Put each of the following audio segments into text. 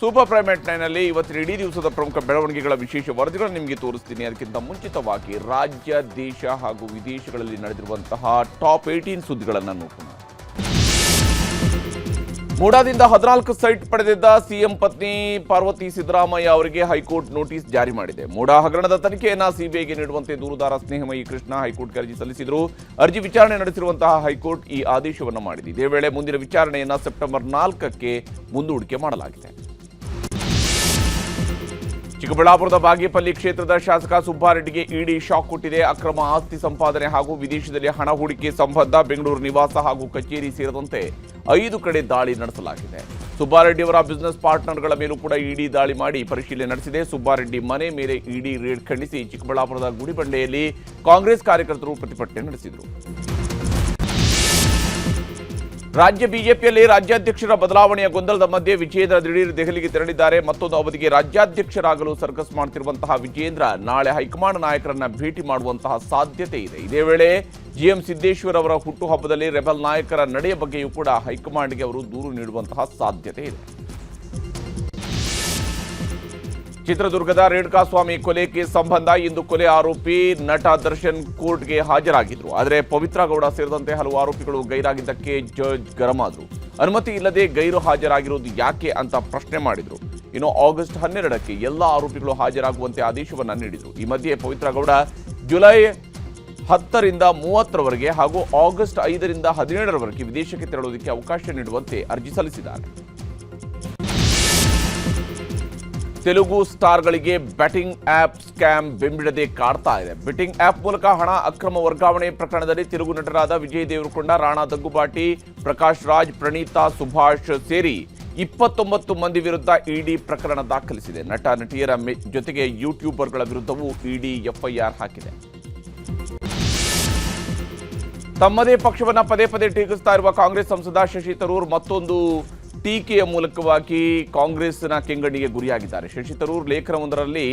Super prime at 9ನಲ್ಲಿ ಇವತ್ತಿನ ಇಡೀ ದಿವಸದ ಪ್ರಮುಖ ಬೆಳವಣಿಗೆಗಳ ವಿಶೇಷ ವರದಿಗಳನ್ನು ನಿಮಗೆ ತೋರಿಸ್ತೀನಿ. ಅದಕ್ಕಿಂತ ಮುಂಚಿತವಾಗಿ ರಾಜ್ಯ, ದೇಶ ಹಾಗೂ ವಿದೇಶಗಳಲ್ಲಿ ನಡೆದಿರುವಂತಹ ಟಾಪ್ 18 ಸುದ್ದಿಗಳನ್ನು ನೋಡೋಣ. ಮೂಡಾದಿಂದ 14 ಸೈಟ್ ಪಡೆದಿದ್ದ ಸಿಎಂ ಪತ್ನಿ ಪಾರ್ವತಿ ಸಿದ್ದರಾಮಯ್ಯ ಅವರಿಗೆ ಹೈಕೋರ್ಟ್ ನೋಟಿಸ್ ಜಾರಿ ಮಾಡಿದೆ. ಮೂಡಾ ಹಗರಣದ ತನಿಖೆಯನ್ನು ಸಿಬಿಐಗೆ ನೀಡುವಂತೆ ದೂರುದಾರ ಸ್ನೇಹಮಯಿ ಕೃಷ್ಣ ಹೈಕೋರ್ಟ್ಗೆ ಅರ್ಜಿ ಸಲ್ಲಿಸಿದರು. ಅರ್ಜಿ ವಿಚಾರಣೆ ನಡೆಸಿರುವಂತಹ ಹೈಕೋರ್ಟ್ ಈ ಆದೇಶವನ್ನು ಮಾಡಿದೆ. ಇದೇ ವೇಳೆ ಮುಂದಿನ ವಿಚಾರಣೆಯನ್ನು ಸೆಪ್ಟೆಂಬರ್ 4ಕ್ಕೆ ಮುಂದೂಡಿಕೆ ಮಾಡಲಾಗಿದೆ. ಚಿಕ್ಕಬಳ್ಳಾಪುರದ ಬಾಗೇಪಲ್ಲಿ ಕ್ಷೇತ್ರದ ಶಾಸಕ ಸುಬ್ಬಾರೆಡ್ಡಿಗೆ ಇಡಿ ಶಾಕ್ ಕೊಟ್ಟಿದೆ. ಅಕ್ರಮ ಆಸ್ತಿ ಸಂಪಾದನೆ ಹಾಗೂ ವಿದೇಶದಲ್ಲಿ ಹಣ ಹೂಡಿಕೆ ಸಂಬಂಧ ಬೆಂಗಳೂರು ನಿವಾಸ ಹಾಗೂ ಕಚೇರಿ ಸೇರಿದಂತೆ 5 ಕಡೆ ದಾಳಿ ನಡೆಸಲಾಗಿದೆ. ಸುಬ್ಬಾರೆಡ್ಡಿ ಅವರ ಬಿಸಿನೆಸ್ ಪಾರ್ಟ್ನರ್ಗಳ ಮೇಲೂ ಕೂಡ ಇಡಿ ದಾಳಿ ಮಾಡಿ ಪರಿಶೀಲನೆ ನಡೆಸಿದೆ. ಸುಬ್ಬಾರೆಡ್ಡಿ ಮನೆ ಮೇಲೆ ಇಡಿ ರೇಡ್ ಖಂಡಿಸಿ ಚಿಕ್ಕಬಳ್ಳಾಪುರದ ಗುಡಿಬಂಡೆಯಲ್ಲಿ ಕಾಂಗ್ರೆಸ್ ಕಾರ್ಯಕರ್ತರು ಪ್ರತಿಭಟನೆ ನಡೆಸಿದರು. ರಾಜ್ಯ ಬಿಜೆಪಿಯಲ್ಲಿ ರಾಜ್ಯಾಧ್ಯಕ್ಷರ ಬದಲಾವಣೆಯ ಗೊಂದಲದ ಮಧ್ಯೆ ವಿಜೇಂದ್ರ ದಿಢೀರ್ ದೆಹಲಿಗೆ ತೆರಳಿದ್ದಾರೆ. ಮತ್ತೊಂದು ಅವಧಿಗೆ ರಾಜ್ಯಾಧ್ಯಕ್ಷರಾಗಲು ಸರ್ಕಸ್ ಮಾಡುತ್ತಿರುವಂತಹ ವಿಜೇಂದ್ರ ನಾಳೆ ಹೈಕಮಾಂಡ್ ನಾಯಕರನ್ನ ಭೇಟಿ ಮಾಡುವಂತಹ ಸಾಧ್ಯತೆ ಇದೆ. ಇದೇ ವೇಳೆ ಜಿಎಂ ಸಿದ್ದೇಶ್ವರ್ ಅವರ ಹುಟ್ಟುಹಬ್ಬದಲ್ಲಿ ರೆಬಲ್ ನಾಯಕರ ನಡೆಯ ಬಗ್ಗೆಯೂ ಕೂಡ ಹೈಕಮಾಂಡ್ಗೆ ಅವರು ದೂರು ನೀಡುವಂತಹ ಸಾಧ್ಯತೆ ಇದೆ. ಚಿತ್ರದುರ್ಗದ ರೇಣುಕಾಸ್ವಾಮಿ ಕೊಲೆ ಕೇಸ್ ಸಂಬಂಧ ಇಂದು ಕೊಲೆ ಆರೋಪಿ ನಟ ದರ್ಶನ್ ಕೋರ್ಟ್ಗೆ ಹಾಜರಾಗಿದ್ರು. ಆದರೆ ಪವಿತ್ರ ಗೌಡ ಸೇರಿದಂತೆ ಹಲವು ಆರೋಪಿಗಳು ಗೈರಾಗಿದ್ದಕ್ಕೆ ಜಡ್ಜ್ ಗರಂ ಆದರು. ಅನುಮತಿ ಇಲ್ಲದೆ ಗೈರು ಹಾಜರಾಗಿರುವುದು ಯಾಕೆ ಅಂತ ಪ್ರಶ್ನೆ ಮಾಡಿದ್ರು. ಇನ್ನು ಆಗಸ್ಟ್ 12ಕ್ಕೆ ಎಲ್ಲ ಆರೋಪಿಗಳು ಹಾಜರಾಗುವಂತೆ ಆದೇಶವನ್ನ ನೀಡಿದರು. ಈ ಮಧ್ಯೆ ಪವಿತ್ರ ಗೌಡ ಜುಲೈ 10ರಿಂದ 30ರವರೆಗೆ ಹಾಗೂ ಆಗಸ್ಟ್ 5ರಿಂದ 17ರವರೆಗೆ ವಿದೇಶಕ್ಕೆ ತೆರಳುವುದಕ್ಕೆ ಅವಕಾಶ ನೀಡುವಂತೆ ಅರ್ಜಿ ಸಲ್ಲಿಸಿದ್ದಾರೆ. ತೆಲುಗು ಸ್ಟಾರ್ಗಳಿಗೆ ಬೆಟ್ಟಿಂಗ್ ಆಪ್ ಸ್ಕ್ಯಾಮ್ ಬೆಂಬಿಡದೆ ಕಾಡ್ತಾ ಇದೆ. ಬೆಟ್ಟಿಂಗ್ ಆಪ್ ಮೂಲಕ ಹಣ ಅಕ್ರಮ ವರ್ಗಾವಣೆ ಪ್ರಕರಣದಲ್ಲಿ ತೆಲುಗು ನಟರಾದ ವಿಜಯ್ ದೇವರಕೊಂಡ, ರಾಣಾ ದಗ್ಗುಬಾಟಿ, ಪ್ರಕಾಶ್ ರಾಜ್, ಪ್ರಣೀತಾ, ಸುಭಾಷ್ ಸೇರಿ 29 ಮಂದಿ ವಿರುದ್ಧ ಇಡಿ ಪ್ರಕರಣ ದಾಖಲಿಸಿದೆ. ನಟ ನಟಿಯರ ಜೊತೆಗೆ ಯೂಟ್ಯೂಬರ್ಗಳ ವಿರುದ್ಧವೂ ಇಡಿ ಎಫ್ಐಆರ್ ಹಾಕಿದೆ. ತಮ್ಮದೇ ಪಕ್ಷವನ್ನ ಪದೇ ಪದೇ ಟೀಕಿಸ್ತಾ ಇರುವ ಕಾಂಗ್ರೆಸ್ ಸಂಸದ ಶಶಿ ತರೂರ್ ಮತ್ತೊಂದು ಟೀಕೆಯ ಮೂಲಕವಾಗಿ ಕಾಂಗ್ರೆಸ್ನ ಕೆಂಗಣ್ಣಿಗೆ ಗುರಿಯಾಗಿದ್ದಾರೆ. ಶಶಿ ತರೂರ್ ಲೇಖನವೊಂದರಲ್ಲಿ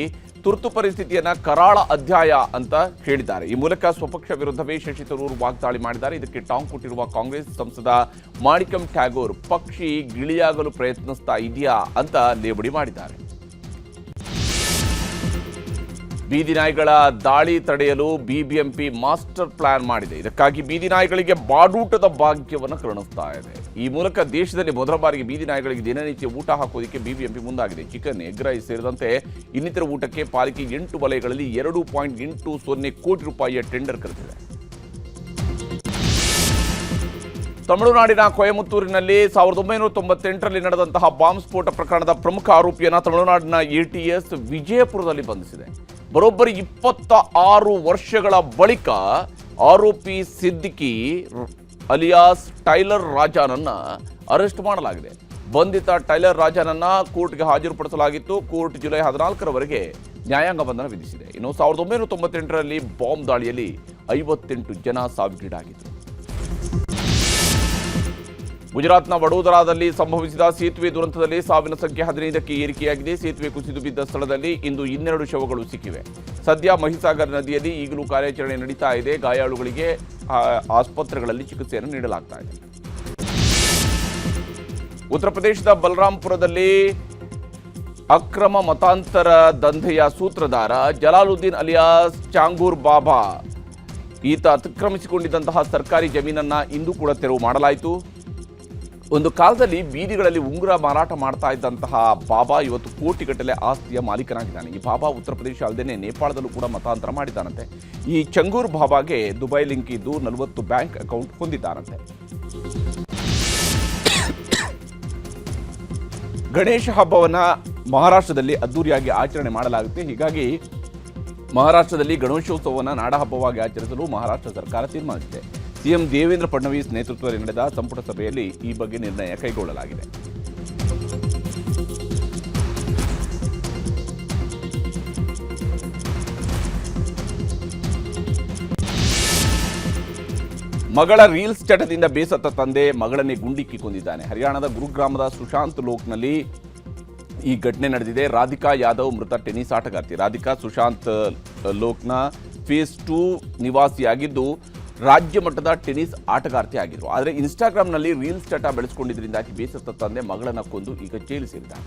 ತುರ್ತು ಪರಿಸ್ಥಿತಿಯನ್ನ ಕರಾಳ ಅಧ್ಯಾಯ ಅಂತ ಹೇಳಿದ್ದಾರೆ. ಈ ಮೂಲಕ ಸ್ವಪಕ್ಷ ವಿರುದ್ಧವೇ ಶಶಿ ತರೂರ್ ವಾಗ್ದಾಳಿ ಮಾಡಿದ್ದಾರೆ. ಇದಕ್ಕೆ ಟಾಂಗ್ ಕೊಟ್ಟಿರುವ ಕಾಂಗ್ರೆಸ್ ಸಂಸದ ಮಾಣಿಕಂ ಠಾಗೋರ್ ಪಕ್ಷಿ ಗಿಳಿಯಾಗಲು ಪ್ರಯತ್ನಿಸ್ತಾ ಇದೆಯಾ ಅಂತ ಲೇವಡಿ ಮಾಡಿದ್ದಾರೆ. ಬೀದಿ ನಾಯಿಗಳ ದಾಳಿ ತಡೆಯಲು ಬಿಬಿಎಂಪಿ ಮಾಸ್ಟರ್ ಪ್ಲಾನ್ ಮಾಡಿದೆ. ಇದಕ್ಕಾಗಿ ಬೀದಿ ನಾಯಿಗಳಿಗೆ ಬಾಡೂಟದ ಭಾಗ್ಯವನ್ನು ಕರುಣಿಸ್ತಾ ಇದೆ. ಈ ಮೂಲಕ ದೇಶದಲ್ಲಿ ಮೊದಲ ಬಾರಿಗೆ ಬೀದಿ ನಾಯಿಗಳಿಗೆ ದಿನನಿತ್ಯ ಊಟ ಹಾಕೋದಕ್ಕೆ ಬಿಬಿಎಂಪಿ ಮುಂದಾಗಿದೆ. ಚಿಕನ್, ಎಗ್ ರೈಸ್ ಸೇರಿದಂತೆ ಇನ್ನಿತರ ಊಟಕ್ಕೆ ಪಾಲಿಕೆ 8 ವಲಯಗಳಲ್ಲಿ 2.80 ಕೋಟಿ ರೂಪಾಯಿಯ ಟೆಂಡರ್ ಕರೆದಿದೆ. ತಮಿಳುನಾಡಿನ ಕೊಯಮತ್ತೂರಿನಲ್ಲಿ 1998ರಲ್ಲಿ ನಡೆದಂತಹ ಬಾಂಬ್ ಸ್ಫೋಟ ಪ್ರಕರಣದ ಪ್ರಮುಖ ಆರೋಪಿಯನ್ನ ತಮಿಳುನಾಡಿನ ಎಟಿಎಸ್ ವಿಜಯಪುರದಲ್ಲಿ ಬಂಧಿಸಿದೆ. ಬರೋಬ್ಬರಿ 26 ವರ್ಷಗಳ ಬಳಿಕ ಆರೋಪಿ ಸಿದ್ದಿಕಿ ಅಲಿಯಾಸ್ ಟೈಲರ್ ರಾಜಾನನ್ನ ಅರೆಸ್ಟ್ ಮಾಡಲಾಗಿದೆ. ಬಂಧಿತ ಟೈಲರ್ ರಾಜಾನನ್ನ ಕೋರ್ಟ್ಗೆ ಹಾಜರುಪಡಿಸಲಾಗಿತ್ತು. ಕೋರ್ಟ್ ಜುಲೈ 14ರವರೆಗೆ ನ್ಯಾಯಾಂಗ ಬಂಧನ ವಿಧಿಸಿದೆ. ಇನ್ನು 1998ರಲ್ಲಿ ಬಾಂಬ್ ದಾಳಿಯಲ್ಲಿ 58 ಜನ ಸಾವಿಗೀಡಾಗಿದ್ದರು. ಗುಜರಾತ್ನ ವಡೋದರಾದಲ್ಲಿ ಸಂಭವಿಸಿದ ಸೇತುವೆ ದುರಂತದಲ್ಲಿ ಸಾವಿನ ಸಂಖ್ಯೆ 15ಕ್ಕೆ ಏರಿಕೆಯಾಗಿದೆ. ಸೇತುವೆ ಕುಸಿದು ಬಿದ್ದ ಸ್ಥಳದಲ್ಲಿ ಇಂದು 12 ಶವಗಳು ಸಿಕ್ಕಿವೆ. ಸದ್ಯ ಮಹಿಸಾಗರ್ ನದಿಯಲ್ಲಿ ಈಗಲೂ ಕಾರ್ಯಾಚರಣೆ ನಡೀತಾ ಇದೆ. ಗಾಯಾಳುಗಳಿಗೆ ಆಸ್ಪತ್ರೆಗಳಲ್ಲಿ ಚಿಕಿತ್ಸೆಯನ್ನು ನೀಡಲಾಗ್ತಾ ಇದೆ. ಉತ್ತರ ಪ್ರದೇಶದ ಬಲರಾಂಪುರದಲ್ಲಿ ಅಕ್ರಮ ಮತಾಂತರ ದಂಧೆಯ ಸೂತ್ರಧಾರ ಜಲಾಲುದ್ದೀನ್ ಅಲಿಯಾಸ್ ಚಾಂಗೂರ್ ಬಾಬಾ ಈತ ಅತಿಕ್ರಮಿಸಿಕೊಂಡಿದ್ದಂತಹ ಸರ್ಕಾರಿ ಜಮೀನನ್ನ ಇಂದು ಕೂಡ ತೆರವು ಮಾಡಲಾಯಿತು. ಒಂದು ಕಾಲದಲ್ಲಿ ಬೀದಿಗಳಲ್ಲಿ ಉಂಗುರ ಮಾರಾಟ ಮಾಡ್ತಾ ಇದ್ದಂತಹ ಬಾಬಾ ಇವತ್ತು ಕೋಟಿಗಟ್ಟಲೆ ಆಸ್ತಿಯ ಮಾಲೀಕನಾಗಿದ್ದಾನೆ. ಈ ಬಾಬಾ ಉತ್ತರ ಪ್ರದೇಶ ಅಲ್ಲದೆ ನೇಪಾಳದಲ್ಲೂ ಕೂಡ ಮತಾಂತರ ಮಾಡಿದ್ದಾನಂತೆ. ಈ ಚಂಗೂರ್ ಬಾಬಾಗೆ ದುಬೈ ಲಿಂಕ್ ಇದ್ದು 40 ಬ್ಯಾಂಕ್ ಅಕೌಂಟ್ ಹೊಂದಿದ್ದಾನಂತೆ. ಗಣೇಶ ಹಬ್ಬವನ್ನ ಮಹಾರಾಷ್ಟ್ರದಲ್ಲಿ ಅದ್ದೂರಿಯಾಗಿ ಆಚರಣೆ ಮಾಡಲಾಗುತ್ತೆ. ಹೀಗಾಗಿ ಮಹಾರಾಷ್ಟ್ರದಲ್ಲಿ ಗಣೇಶೋತ್ಸವವನ್ನು ನಾಡಹಬ್ಬವಾಗಿ ಆಚರಿಸಲು ಮಹಾರಾಷ್ಟ್ರ ಸರ್ಕಾರ ತೀರ್ಮಾನಿಸಿದೆ. ಸಿಎಂ ದೇವೇಂದ್ರ ಫಡ್ನವೀಸ್ ನೇತೃತ್ವದಲ್ಲಿ ನಡೆದ ಸಂಪುಟ ಸಭೆಯಲ್ಲಿ ಈ ಬಗ್ಗೆ ನಿರ್ಣಯ ಕೈಗೊಳ್ಳಲಾಗಿದೆ. ಮಗಳ ರೀಲ್ಸ್ ಚಟದಿಂದ ಬೇಸತ್ತ ತಂದೆ ಮಗಳನ್ನೇ ಗುಂಡಿಕ್ಕಿ ಕೊಂದಿದ್ದಾನೆ. ಹರಿಯಾಣದ ಗುರುಗ್ರಾಮದ ಸುಶಾಂತ್ ಲೋಕ್ನಲ್ಲಿ ಈ ಘಟನೆ ನಡೆದಿದೆ. ರಾಧಿಕಾ ಯಾದವ್ ಮೃತ ಟೆನ್ನಿಸ್ ಆಟಗಾರ್ತಿ. ರಾಧಿಕಾ ಸುಶಾಂತ್ ಲೋಕ್ನ ಫೇಸ್ 2 ನಿವಾಸಿಯಾಗಿದ್ದು ರಾಜ್ಯ ಮಟ್ಟದ ಟೆನ್ನಿಸ್ ಆಟಗಾರ್ತಿ ಆಗಿದ್ರು. ಆದರೆ ಇನ್ಸ್ಟಾಗ್ರಾಮ್ನಲ್ಲಿ ರೀಲ್ಸ್ ಚಟ ಬೆಳೆಸಿಕೊಂಡಿದ್ದರಿಂದಾಗಿ ಬೇಸತ್ತ ತಂದೆ ಮಗಳನ್ನ ಕೊಂದು ಈಗ ಜೈಲು ಸೇರಿದ್ದಾರೆ.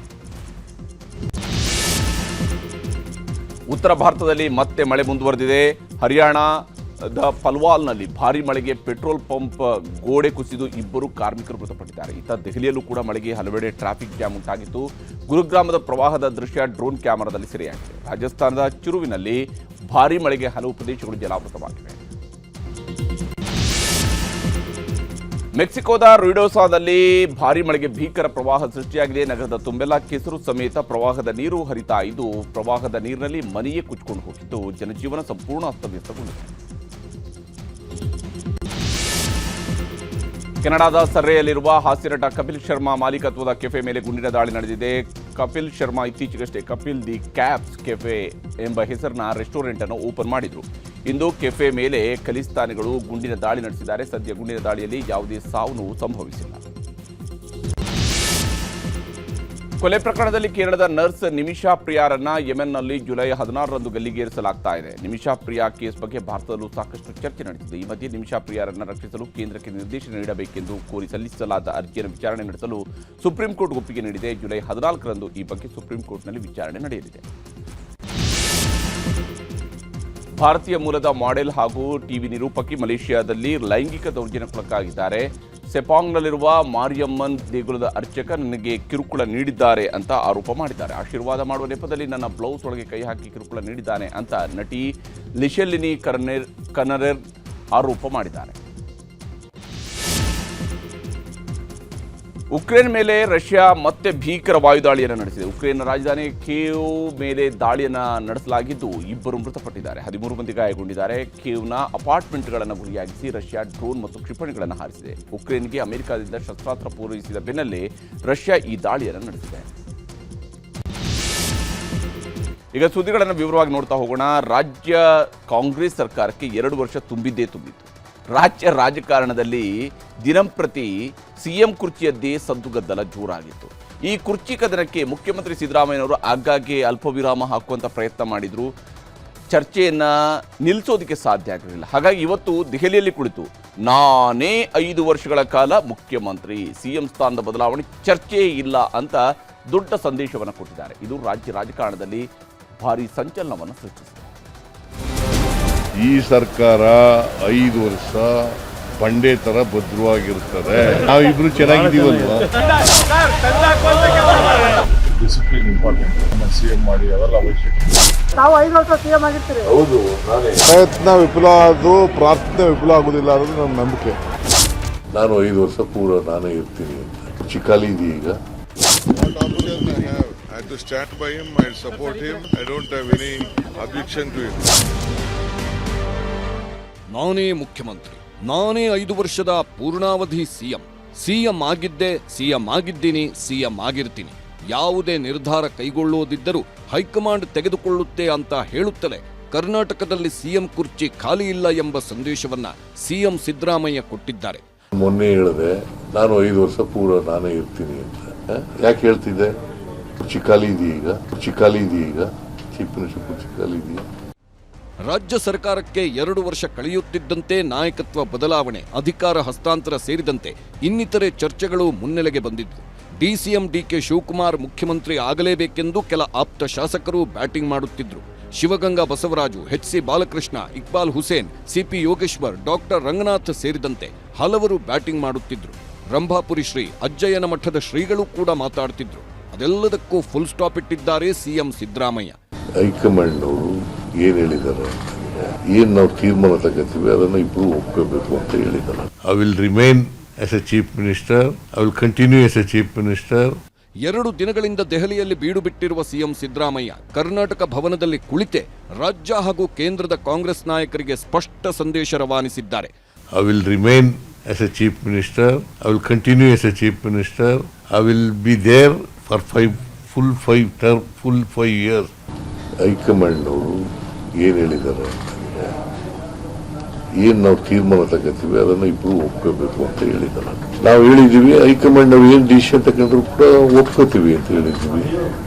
ಉತ್ತರ ಭಾರತದಲ್ಲಿ ಮತ್ತೆ ಮಳೆ ಮುಂದುವರೆದಿದೆ. ಹರಿಯಾಣದ ಪಲ್ವಾಲ್ನಲ್ಲಿ ಭಾರೀ ಮಳೆಗೆ ಪೆಟ್ರೋಲ್ ಪಂಪ್ ಗೋಡೆ ಕುಸಿದು ಇಬ್ಬರು ಕಾರ್ಮಿಕರು ಮೃತಪಟ್ಟಿದ್ದಾರೆ. ಇತ್ತ ದೆಹಲಿಯಲ್ಲೂ ಕೂಡ ಮಳೆಗೆ ಹಲವೆಡೆ ಟ್ರಾಫಿಕ್ ಜಾಮ್ ಉಂಟಾಗಿತ್ತು. ಗುರುಗ್ರಾಮದ ಪ್ರವಾಹದ ದೃಶ್ಯ ಡ್ರೋನ್ ಕ್ಯಾಮೆರಾದಲ್ಲಿ ಸೆರೆಯಾಗಿದೆ. ರಾಜಸ್ಥಾನದ ಚಿರುವಿನಲ್ಲಿ ಭಾರೀ ಮಳೆಗೆ ಹಲವು ಪ್ರದೇಶಗಳು ಜಲಾವೃತವಾಗಿವೆ. ಮೆಕ್ಸಿಕೋದ ರುಯಿಡೋಸಾದಲ್ಲಿ ಭಾರೀ ಮಳೆಗೆ ಭೀಕರ ಪ್ರವಾಹ ಸೃಷ್ಟಿಯಾಗಿದೆ. ನಗರದ ತುಂಬೆಲ್ಲ ಕೆಸರು ಸಮೇತ ಪ್ರವಾಹದ ನೀರು ಹರಿತಾ ಇದ್ದು, ಪ್ರವಾಹದ ನೀರಿನಲ್ಲಿ ಮನೆಯೇ ಕುಚ್ಚಿಕೊಂಡು ಹೋಗಿದ್ದು, ಜನಜೀವನ ಸಂಪೂರ್ಣ ಅಸ್ತವ್ಯಸ್ತಗೊಂಡಿದೆ. ಕೆನಡಾದ ಸರ್ರೆಯಲ್ಲಿರುವ ಹಾಸ್ಯನಟ ಕಪಿಲ್ ಶರ್ಮಾ ಮಾಲೀಕತ್ವದ ಕೆಫೆ ಮೇಲೆ ಗುಂಡಿನ ದಾಳಿ ನಡೆದಿದೆ. ಕಪಿಲ್ ಶರ್ಮಾ ಇತ್ತೀಚೆಗಷ್ಟೇ ಕಪಿಲ್ ದಿ ಕ್ಯಾಪ್ಸ್ ಕೆಫೆ ಎಂಬ ಹೆಸರಿನ ರೆಸ್ಟೋರೆಂಟ್ ಅನ್ನು ಓಪನ್ ಮಾಡಿದ್ರು. ಇಂದು ಕೆಫೆ ಮೇಲೆ ಖಲಿಸ್ತಾನಿಗಳು ಗುಂಡಿನ ದಾಳಿ ನಡೆಸಿದ್ದಾರೆ. ಸದ್ಯ ಗುಂಡಿನ ದಾಳಿಯಲ್ಲಿ ಯಾವುದೇ ಸಾವು ನೋವು ಸಂಭವಿಸಿಲ್ಲ. ಕೊಲೆ ಪ್ರಕರಣದಲ್ಲಿ ಕೇರಳದ ನರ್ಸ್ ನಿಮಿಷಾ ಪ್ರಿಯಾರನ್ನ ಯೆಮೆನ್ನಲ್ಲಿ ಜುಲೈ 16ರಂದು ಗಲ್ಲಿಗೇರಿಸಲಾಗ್ತಾ ಇದೆ. ನಿಮಿಷಾ ಪ್ರಿಯಾ ಕೇಸ್ ಬಗ್ಗೆ ಭಾರತದಲ್ಲೂ ಸಾಕಷ್ಟು ಚರ್ಚೆ ನಡೆದಿದೆ. ಈ ಮಧ್ಯೆ ನಿಮಿಷಾ ಪ್ರಿಯಾರನ್ನ ರಕ್ಷಿಸಲು ಕೇಂದ್ರಕ್ಕೆ ನಿರ್ದೇಶನ ನೀಡಬೇಕೆಂದು ಕೋರಿ ಸಲ್ಲಿಸಲಾದ ಅರ್ಜಿಯನ್ನು ವಿಚಾರಣೆ ನಡೆಸಲು ಸುಪ್ರೀಂ ಕೋರ್ಟ್ ಒಪ್ಪಿಗೆ ನೀಡಿದೆ. ಜುಲೈ 14ರಂದು ಈ ಬಗ್ಗೆ ಸುಪ್ರೀಂ ಕೋರ್ಟ್ನಲ್ಲಿ ವಿಚಾರಣೆ ನಡೆಯಲಿದೆ. ಭಾರತೀಯ ಮೂಲದ ಮಾಡೆಲ್ ಹಾಗೂ ಟಿವಿ ನಿರೂಪಕಿ ಮಲೇಷಿಯಾದಲ್ಲಿ ಲೈಂಗಿಕ ದೌರ್ಜನ್ಯಕ್ಕೊಳಗಾಗಿದ್ದಾರೆ. ಸೆಪಾಂಗ್ನಲ್ಲಿರುವ ಮಾರಿಯಮ್ಮನ್ ದೇಗುಲದ ಅರ್ಚಕ ನನಗೆ ಕಿರುಕುಳ ನೀಡಿದ್ದಾರೆ ಅಂತ ಆರೋಪ ಮಾಡಿದ್ದಾರೆ. ಆಶೀರ್ವಾದ ಮಾಡುವ ನೆಪದಲ್ಲಿ ನನ್ನ ಬ್ಲೌಸ್ ಒಳಗೆ ಕೈ ಹಾಕಿ ಕಿರುಕುಳ ನೀಡಿದ್ದಾನೆ ಅಂತ ನಟಿ ಲಿಶೆಲ್ಲಿನಿ ಕನರೆರ್ ಆರೋಪ ಮಾಡಿದ್ದಾರೆ. ಉಕ್ರೇನ್ ಮೇಲೆ ರಷ್ಯಾ ಮತ್ತೆ ಭೀಕರ ವಾಯುದಾಳಿಯನ್ನು ನಡೆಸಿದೆ. ಉಕ್ರೇನ್ನ ರಾಜಧಾನಿ ಕೀವ್ ಮೇಲೆ ದಾಳಿಯನ್ನು ನಡೆಸಲಾಗಿದ್ದು, ಇಬ್ಬರು ಮೃತಪಟ್ಟಿದ್ದಾರೆ, 13 ಮಂದಿ ಗಾಯಗೊಂಡಿದ್ದಾರೆ. ಕೀವ್ನ ಅಪಾರ್ಟ್ಮೆಂಟ್ಗಳನ್ನು ಗುರಿಯಾಗಿಸಿ ರಷ್ಯಾ ಡ್ರೋನ್ ಮತ್ತು ಕ್ಷಿಪಣಿಗಳನ್ನು ಹಾರಿಸಿದೆ. ಉಕ್ರೇನ್ಗೆ ಅಮೆರಿಕದಿಂದ ಶಸ್ತ್ರಾಸ್ತ್ರ ಪೂರೈಸಿದ ಬೆನ್ನಲ್ಲೇ ರಷ್ಯಾ ಈ ದಾಳಿಯನ್ನು ನಡೆಸಿದೆ. ಈಗ ಸುದ್ದಿಗಳನ್ನು ವಿವರವಾಗಿ ನೋಡ್ತಾ ಹೋಗೋಣ. ರಾಜ್ಯ ಕಾಂಗ್ರೆಸ್ ಸರ್ಕಾರಕ್ಕೆ 2 ವರ್ಷ ತುಂಬಿತ್ತು. ರಾಜ್ಯ ರಾಜಕಾರಣದಲ್ಲಿ ದಿನಂಪ್ರತಿ ಸಿಎಂ ಕುರ್ಚಿಯದ್ದೇ ಸದ್ದುಗದ್ದಲ ಜೋರಾಗಿತ್ತು. ಈ ಕುರ್ಚಿ ಕದನಕ್ಕೆ ಮುಖ್ಯಮಂತ್ರಿ ಸಿದ್ದರಾಮಯ್ಯನವರು ಆಗಾಗ್ಗೆ ಅಲ್ಪವಿರಾಮ ಹಾಕುವಂಥ ಪ್ರಯತ್ನ ಮಾಡಿದ್ರು. ಚರ್ಚೆಯನ್ನು ನಿಲ್ಲಿಸೋದಕ್ಕೆ ಸಾಧ್ಯ ಆಗಲಿಲ್ಲ. ಹಾಗಾಗಿ ಇವತ್ತು ದೆಹಲಿಯಲ್ಲಿ ಕುಳಿತು ನಾನೇ 5 ವರ್ಷಗಳ ಕಾಲ ಮುಖ್ಯಮಂತ್ರಿ, ಸಿಎಂ ಸ್ಥಾನದ ಬದಲಾವಣೆ ಚರ್ಚೆಯೇ ಇಲ್ಲ ಅಂತ ದೊಡ್ಡ ಸಂದೇಶವನ್ನು ಕೊಟ್ಟಿದ್ದಾರೆ. ಇದು ರಾಜ್ಯ ರಾಜಕಾರಣದಲ್ಲಿ ಭಾರಿ ಸಂಚಲನವನ್ನು ಸೃಷ್ಟಿಸಿದೆ. ಈ ಸರ್ಕಾರ 5 ವರ್ಷ ಬಂಡೆ ತರ ಭದ್ರವಾಗಿರುತ್ತದೆ. ನಾವಿಬ್ರು ಚೆನ್ನಾಗಿದ್ದೀವಲ್ವಾ? Discipline important. ಸಿಎಂ ಮಾಡಿ ಅವೆಲ್ಲ ಅವಶ್ಯಕತೆ. ನಾವು 5 ವರ್ಷ ಸಿಎಂ ಆಗಿರ್ತೀರಿ. ಹೌದು, ಪ್ರಯತ್ನ ವಿಫಲ ಆದ್ರೂ ಪ್ರಾರ್ಥನೆ ವಿಫಲ ಆಗುದಿಲ್ಲ ಅನ್ನೋದು ನನ್ನ ನಂಬಿಕೆ. ನಾನು 5 ವರ್ಷ ಪೂರ ನಾನೇ ಇರ್ತೀನಿ ಅಂತ ಚಿಕ್ಕಾಲಿ ಇದೆ ಈಗ. I have to stand by him, I support him. I don't have any objection to him. ನಾನೇ ಮುಖ್ಯಮಂತ್ರಿ, ನಾನೇ 5 ವರ್ಷದ ಪೂರ್ಣಾವಧಿ ಸಿಎಂ ಆಗಿದ್ದೆ, ಸಿಎಂ ಆಗಿದ್ದೀನಿ, ಸಿಎಂ ಆಗಿರ್ತೀನಿ. ಯಾವುದೇ ನಿರ್ಧಾರ ಕೈಗೊಳ್ಳುವುದಿದ್ದರೂ ಹೈಕಮಾಂಡ್ ತೆಗೆದುಕೊಳ್ಳುತ್ತೆ ಅಂತ ಹೇಳುತ್ತಲೇ ಕರ್ನಾಟಕದಲ್ಲಿ ಸಿಎಂ ಕುರ್ಚಿ ಖಾಲಿ ಇಲ್ಲ ಎಂಬ ಸಂದೇಶವನ್ನ ಸಿಎಂ ಸಿದ್ದರಾಮಯ್ಯ ಕೊಟ್ಟಿದ್ದಾರೆ. ಮೊನ್ನೆ ಹೇಳಿದೆ ನಾನು 5 ವರ್ಷ ಪೂರ ನಾನೇ ಇರ್ತೀನಿ ಅಂತ. ಯಾಕೆ ಹೇಳ್ತಿದ್ದೆ? ಚಿಕ್ಕಾಲಿ ಇದೆಯೀಗ, ಚೀಫ್ ಮಿನಿಸ್ಟರ್ ಕುರ್ಚಿ ಖಾಲಿ ಇದೆಯಾ? ರಾಜ್ಯ ಸರ್ಕಾರಕ್ಕೆ 2 ವರ್ಷ ಕಳೆಯುತ್ತಿದ್ದಂತೆ ನಾಯಕತ್ವ ಬದಲಾವಣೆ, ಅಧಿಕಾರ ಹಸ್ತಾಂತರ ಸೇರಿದಂತೆ ಇನ್ನಿತರೆ ಚರ್ಚೆಗಳು ಮುನ್ನೆಲೆಗೆ ಬಂದಿದ್ದು. ಡಿಸಿಎಂ ಡಿಕೆ ಶಿವಕುಮಾರ್ ಮುಖ್ಯಮಂತ್ರಿ ಆಗಲೇಬೇಕೆಂದು ಕೆಲ ಆಪ್ತ ಶಾಸಕರು ಬ್ಯಾಟಿಂಗ್ ಮಾಡುತ್ತಿದ್ರು. Shivaganga Basavaraju, H C. Balakrishna, Iqbal Hussain, CP Yogeshwar, doctor Ranganath ಸೇರಿದಂತೆ ಹಲವರು ಬ್ಯಾಟಿಂಗ್ ಮಾಡುತ್ತಿದ್ರು. ರಂಭಾಪುರಿ ಶ್ರೀ ಅಜ್ಜಯ್ಯನ ಮಠದ ಶ್ರೀಗಳು ಕೂಡ ಮಾತಾಡ್ತಿದ್ರು. ಅದೆಲ್ಲದಕ್ಕೂ ಫುಲ್ ಸ್ಟಾಪ್ ಇಟ್ಟಿದ್ದಾರೆ ಸಿಎಂ ಸಿದ್ದರಾಮಯ್ಯ. ಹೈಕಮಾಂಡ್ ಅವರು ಏನ್ ಹೇಳಿದ್ದಾರೆ, ಏನ್ ನಾವು ತೀರ್ಮಾನ ತಗೋತೀವಿ ಅದನ್ನು ಇಬ್ರು ಒಪ್ಕೋಬೇಕು ಅಂತ ಹೇಳಿದ್ದಾರೆ. I will remain as a chief minister, I will continue as a chief minister. 2 ದಿನಗಳಿಂದ ದೆಹಲಿಯಲ್ಲಿ ಬೀಡು ಬಿಟ್ಟಿರುವ ಸಿಎಂ ಸಿದ್ದರಾಮಯ್ಯ ಕರ್ನಾಟಕ ಭವನದಲ್ಲಿ ಕುಳಿತೆ ರಾಜ್ಯ ಹಾಗೂ ಕೇಂದ್ರದ ಕಾಂಗ್ರೆಸ್ ನಾಯಕರಿಗೆ ಸ್ಪಷ್ಟ ಸಂದೇಶ ರವಾನಿಸಿದ್ದಾರೆ. I will remain as a chief minister, I will continue as a chief minister, I will be there for 5 years. High command ಅವರು ಏನ್ ಹೇಳಿದ್ದಾರೆ, ಏನ್ ನಾವು ತೀರ್ಮಾನ ತಗೋತೀವಿ ಅದನ್ನು ಇಬ್ರು ಒಪ್ಕೋಬೇಕು ಅಂತ ಹೇಳಿದ್ದಾರೆ. ನಾವು ಹೇಳಿದೀವಿ, ಹೈಕಮಾಂಡ್ ನಾವು ಏನ್ ಡಿಸಿಷನ್ ತಗೊಂಡ್ರು ಕೂಡ ಒಪ್ಕೋತೀವಿ ಅಂತ ಹೇಳಿದ್ವಿ.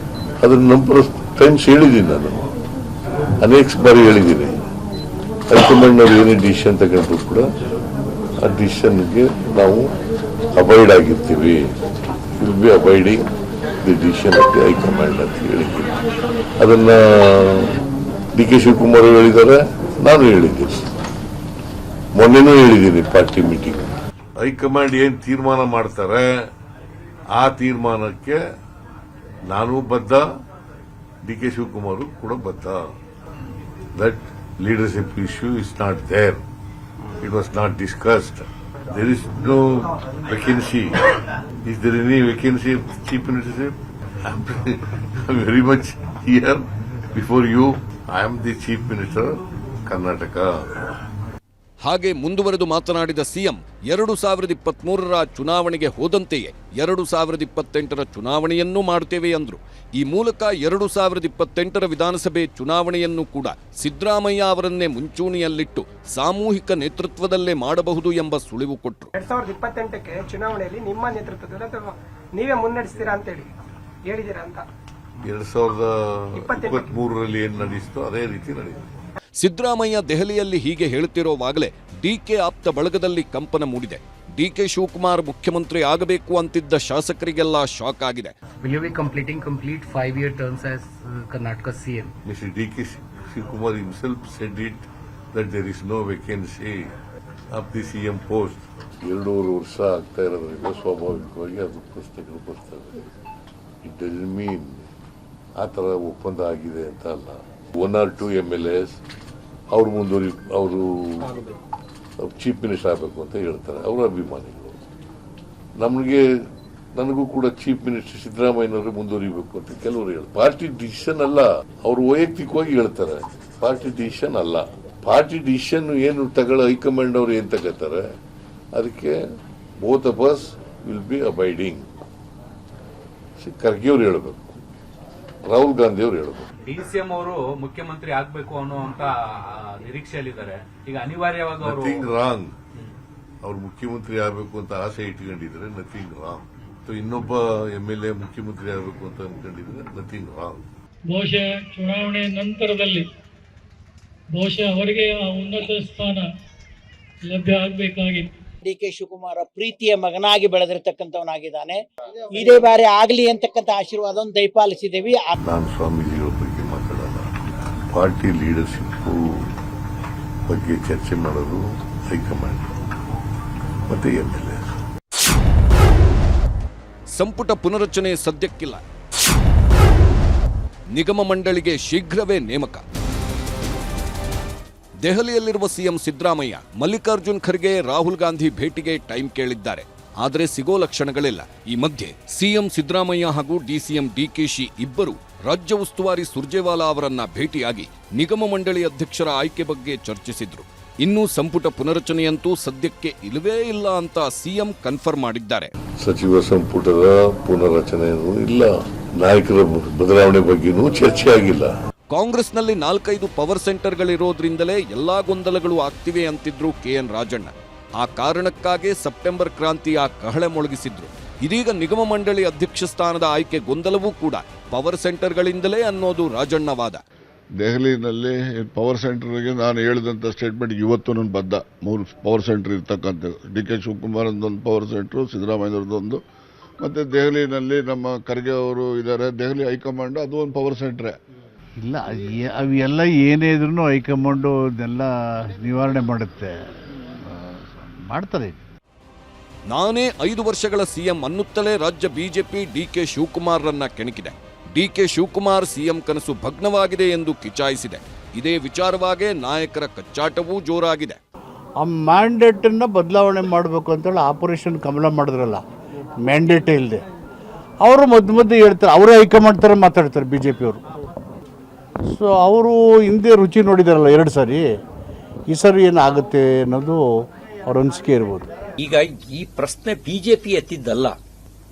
ಅದನ್ನ ನಂಬರ್ ಟೈಮ್ಸ್ ಹೇಳಿದ್ದೀನಿ, ನಾನು ಅನೇಕ ಬಾರಿ ಹೇಳಿದ್ದೀನಿ. ಹೈಕಮಾಂಡ್ ಅವ್ರು ಏನೇ ಡಿಸಿಷನ್ ತಗೊಂಡ್ರು ಕೂಡ ಆ ಡಿಸಿಷನ್ಗೆ ನಾವು ಅವಾಯ್ಡ್ ಆಗಿರ್ತೀವಿ. Will be avoiding the decision of the high command ಅಂತ ಹೇಳಿದ್ದೀವಿ. ಅದನ್ನ ಡಿ.ಕೆ. ಶಿವಕುಮಾರ್ ಹೇಳಿದ್ದಾರೆ, ನಾನು ಹೇಳಿದ್ದೀನಿ, ಮೊನ್ನೆನೂ ಹೇಳಿದ್ದೀನಿ ಪಾರ್ಟಿ ಮೀಟಿಂಗ್. ಹೈಕಮಾಂಡ್ ಏನ್ ತೀರ್ಮಾನ ಮಾಡ್ತಾರೆ ಆ ತೀರ್ಮಾನಕ್ಕೆ ನಾನು ಬದ್ಧ, ಡಿ.ಕೆ. ಶಿವಕುಮಾರ್ ಕೂಡ ಬದ್ಧ. That leadership issue is not there. It was not discussed. There is no vacancy. Is there any vacancy of chief ministership? I'm very much here before you. I am the chief minister of Karnataka. ಹಾಗೆ ಮುಂದುವರೆದು ಮಾತನಾಡಿದ CM 2023ರ ಚುನಾವಣೆಗೆ ಹೋದಂತೆಯೇ 2028ರ ಚುನಾವಣೆಯನ್ನೂ ಮಾಡುತ್ತೇವೆ ಎಂದರು. ಈ ಮೂಲಕ 2028ರ ವಿಧಾನಸಭೆ ಚುನಾವಣೆಯನ್ನು ಕೂಡ ಸಿದ್ದರಾಮಯ್ಯ ಅವರನ್ನೇ ಮುಂಚೂಣಿಯಲ್ಲಿಟ್ಟು ಸಾಮೂಹಿಕ ನೇತೃತ್ವದಲ್ಲೇ ಮಾಡಬಹುದು ಎಂಬ ಸುಳಿವು ಕೊಟ್ಟರು. 2028ಕ್ಕೆ ಚುನಾವಣೆಯಲ್ಲಿ ನಿಮ್ಮ ನೇತೃತ್ವದಲ್ಲಿ ಅಥವಾ ನೀವೇ ಮುನ್ನಡೆಸ್ತೀರಾ ಅಂತ ಹೇಳಿದ್ದೀರಾ ಅಂತ 2023ರಲ್ಲಿ ಏನು ನಡೆಯಿತೋ ಅದೇ ರೀತಿ ನಡೆಯುತ್ತೆ. ಸಿದ್ದರಾಮಯ್ಯ ದೆಹಲಿಯಲ್ಲಿ ಹೀಗೆ ಹೇಳುತ್ತಿರುವಾಗಲೇ ಡಿಕೆ ಆಪ್ತ ಬಳಗದಲ್ಲಿ ಕಂಪನ ಮೂಡಿದೆ. ಡಿಕೆ ಶಿವಕುಮಾರ್ ಮುಖ್ಯಮಂತ್ರಿ ಆಗಬೇಕು ಅಂತಿದ್ದ ಶಾಸಕರಿಗೆಲ್ಲ ಶಾಕ್ ಆಗಿದೆ. Will you be completing complete 5-year terms as Karnataka CM? Mr. D.K. Shivakumar himself said it that there is no vacancy of the CM post. 2.5 ವರ್ಷ ಆಗ್ತಾ ಇರೋದ್ರಿಂದ ಸ್ವಾಭಾವಿಕವಾಗಿ ಅದು ಪ್ರಶ್ನೆಗಳು ಬರ್ತವೆ. ಇಟ್ ಡಸಂಟ್ ಮೀನ್ ಆ ಥರ ಒಪ್ಪಂದ ಆಗಿದೆ ಅಂತ ಅಲ್ಲ. 1 or 2 MLAs ಅವರು ಚೀಫ್ ಮಿನಿಸ್ಟರ್ ಆಗಬೇಕು ಅಂತ ಹೇಳ್ತಾರೆ, ಅವರ ಅಭಿಮಾನಿಗಳು. ನನಗೂ ಕೂಡ ಚೀಫ್ ಮಿನಿಸ್ಟರ್ ಸಿದ್ದರಾಮಯ್ಯನವರು ಮುಂದುವರಿಬೇಕು ಅಂತ ಕೆಲವರು ಹೇಳ್ತಾರೆ. ಪಾರ್ಟಿ ಡಿಸಿಷನ್ ಅಲ್ಲ, ಅವರು ವೈಯಕ್ತಿಕವಾಗಿ ಹೇಳ್ತಾರೆ. ಪಾರ್ಟಿ ಡಿಸಿಷನ್ ಅಲ್ಲ. ಪಾರ್ಟಿ ಡಿಸಿಷನ್ ಏನು ಹೈಕಮಾಂಡ್ ಅವರು ಏನ್ ತಗೋತಾರೆ ಅದಕ್ಕೆ both of us will be abiding. Kharge ಅವರು ಹೇಳಬೇಕು, ರಾಹುಲ್ ಗಾಂಧಿ ಅವರು ಹೇಳಬೇಕು. ಡಿಸಿಎಂ ಅವರು ಮುಖ್ಯಮಂತ್ರಿ ಆಗ್ಬೇಕು ಅನ್ನುವಂತ ನಿರೀಕ್ಷೆಯಲ್ಲಿದ್ದಾರೆ. ಈಗ ಅನಿವಾರ್ಯವಾಗಿ ಅವರು ನಥಿಂಗ್ ರಾಂಗ್. ಅವ್ರು ಮುಖ್ಯಮಂತ್ರಿ ಆಗಬೇಕು ಅಂತ ಆಸೆ ಇಟ್ಕೊಂಡಿದ್ರೆ ನಥಿಂಗ್ ರಾಂಗ್. ಇನ್ನೊಬ್ಬ MLA ಮುಖ್ಯಮಂತ್ರಿ ಆಗಬೇಕು ಅಂತ ಅನ್ಕೊಂಡಿದ್ರೆ ನಥಿಂಗ್ ರಾಂಗ್. ಬಹುಶಃ ಚುನಾವಣೆ ನಂತರದಲ್ಲಿ ಅವರಿಗೆ ಆ ಉನ್ನತ ಸ್ಥಾನ ಲಭ್ಯ ಆಗಬೇಕಾಗಿತ್ತು. ಡಿ.ಕೆ. ಶಿವಕುಮಾರ ಪ್ರೀತಿಯ ಮಗನಾಗಿ ಬೆಳೆದಿರ್ತಕ್ಕಂಥವನಾಗಿದ್ದಾನೆ. ಇದೇ ಬಾರಿ ಆಗಲಿ ಅಂತಕ್ಕಂಥ ಆಶೀರ್ವಾದವನ್ನು ದಯಪಾಲಿಸಿದ್ದೇವೆ. ನಾನು ಸ್ವಾಮೀಜಿಯವರ ಬಗ್ಗೆ ಮಾತಾಡಲ್ಲ. ಪಾರ್ಟಿ ಲೀಡರ್ಶಿಪ್ ಬಗ್ಗೆ ಚರ್ಚೆ ಮಾಡೋದು ಹೈಕಮಾಂಡ್ ಮತ್ತೆ MLA. ಸಂಪುಟ ಪುನರಚನೆ ಸದ್ಯಕ್ಕಿಲ್ಲ. ನಿಗಮ ಮಂಡಳಿಗೆ ಶೀಘ್ರವೇ ನೇಮಕ. ದೆಹಲಿಯಲ್ಲಿರುವ ಸಿಎಂ ಸಿದ್ದರಾಮಯ್ಯ ಮಲ್ಲಿಕಾರ್ಜುನ್ ಖರ್ಗೆ ರಾಹುಲ್ ಗಾಂಧಿ ಭೇಟಿಗೆ ಟೈಮ್ ಕೇಳಿದ್ದಾರೆ. ಆದರೆ ಸಿಗೋ ಲಕ್ಷಣಗಳಿಲ್ಲ. ಈ ಮಧ್ಯೆ ಸಿಎಂ ಸಿದ್ದರಾಮಯ್ಯ ಹಾಗೂ ಡಿಸಿಎಂ ಡಿಕೆಶಿ ಇಬ್ಬರು ರಾಜ್ಯ ಉಸ್ತುವಾರಿ ಸುರ್ಜೇವಾಲಾ ಅವರನ್ನ ಭೇಟಿಯಾಗಿ ನಿಗಮ ಮಂಡಳಿ ಅಧ್ಯಕ್ಷರ ಆಯ್ಕೆ ಬಗ್ಗೆ ಚರ್ಚಿಸಿದ್ರು. ಇನ್ನೂ ಸಂಪುಟ ಪುನರಚನೆಯಂತೂ ಸದ್ಯಕ್ಕೆ ಇಲ್ಲವೇ ಇಲ್ಲ ಅಂತ ಸಿಎಂ ಕನ್ಫರ್ಮ್ ಮಾಡಿದ್ದಾರೆ. ಸಚಿವ ಸಂಪುಟದ ಪುನರಚನೆಯೂ ಇಲ್ಲ, ನಾಯಕರ ಬದಲಾವಣೆ ಬಗ್ಗೆನೂ ಚರ್ಚೆ ಆಗಿಲ್ಲ. ಕಾಂಗ್ರೆಸ್ನಲ್ಲಿ 4-5 ಪವರ್ ಸೆಂಟರ್ಗಳಿರೋದ್ರಿಂದಲೇ ಎಲ್ಲಾ ಗೊಂದಲಗಳು ಆಗ್ತಿವೆ ಅಂತಿದ್ರು KN ರಾಜಣ್ಣ. ಆ ಕಾರಣಕ್ಕಾಗಿ ಸೆಪ್ಟೆಂಬರ್ ಕ್ರಾಂತಿಯ ಕಹಳೆ ಮೊಳಗಿಸಿದ್ರು. ಇದೀಗ ನಿಗಮ ಮಂಡಳಿ ಅಧ್ಯಕ್ಷ ಸ್ಥಾನದ ಆಯ್ಕೆ ಗೊಂದಲವೂ ಕೂಡ ಪವರ್ ಸೆಂಟರ್ಗಳಿಂದಲೇ ಅನ್ನೋದು ರಾಜಣ್ಣ ವಾದ. ದೆಹಲಿನಲ್ಲಿ ಪವರ್ ಸೆಂಟರ್ಗೆ ನಾನು ಹೇಳಿದಂಥ ಸ್ಟೇಟ್ಮೆಂಟ್ ಇವತ್ತು ನನ್ನ ಬದ್ಧ. 3 ಪವರ್ ಸೆಂಟರ್ ಇರ್ತಕ್ಕಂಥದ್ದು. ಡಿ.ಕೆ. ಶಿವಕುಮಾರ್ ಒಂದು ಪವರ್ ಸೆಂಟ್ರು, ಸಿದ್ದರಾಮಯ್ಯವ್ರದ್ದೊಂದು, ಮತ್ತು ದೆಹಲಿನಲ್ಲಿ ನಮ್ಮ ಖರ್ಗೆ ಅವರು ಇದ್ದಾರೆ. ದೆಹಲಿ ಹೈಕಮಾಂಡ್ ಅದು ಒಂದು ಪವರ್ ಸೆಂಟ್ರೇ. ಇಲ್ಲ, ಅವೆಲ್ಲ ಏನೇ ಇದ್ರೂ ಹೈಕಮಾಂಡು ಇದೆಲ್ಲ ನಿವಾರಣೆ ಮಾಡುತ್ತೆ, ಮಾಡ್ತಾರೆ. ನಾನೇ 5 ವರ್ಷಗಳ ಸಿಎಂ ಅನ್ನುತ್ತಲೇ ರಾಜ್ಯ ಬಿಜೆಪಿ ಡಿಕೆ ಶಿವಕುಮಾರ್ರನ್ನ ಕೆಣಕಿದೆ. ಡಿಕೆ ಶಿವಕುಮಾರ್ ಸಿಎಂ ಕನಸು ಭಗ್ನವಾಗಿದೆ ಎಂದು ಕಿಚಾಯಿಸಿದೆ. ಇದೇ ವಿಚಾರವಾಗೇ ನಾಯಕರ ಕಚ್ಚಾಟವೂ ಜೋರಾಗಿದೆ. ಆ ಮ್ಯಾಂಡೇಟನ್ನು ಬದಲಾವಣೆ ಮಾಡಬೇಕು ಅಂತೇಳಿ ಆಪರೇಷನ್ ಕಮಲ ಮಾಡಿದ್ರಲ್ಲ, ಮ್ಯಾಂಡೇಟೇ ಇಲ್ಲದೆ ಅವರು ಮಧ್ಯೆ ಹೇಳ್ತಾರೆ. ಅವರೇ ಹೈಕಮಾಂಡ್ ಥರ ಮಾತಾಡ್ತಾರೆ BJP ಅವರು. ಸೊ ಅವರು ಹಿಂದೆ ರುಚಿ ನೋಡಿದಾರಲ್ಲ 2 ಸಾರಿ, ಈ ಸಾರಿ ಏನಾಗುತ್ತೆ ಅನ್ನೋದು ಅವ್ರ ಅನಿಸಿಕೆ ಇರ್ಬೋದು. ಈಗ ಈ ಪ್ರಶ್ನೆ ಬಿಜೆಪಿ ಎತ್ತಿದ್ದಲ್ಲ.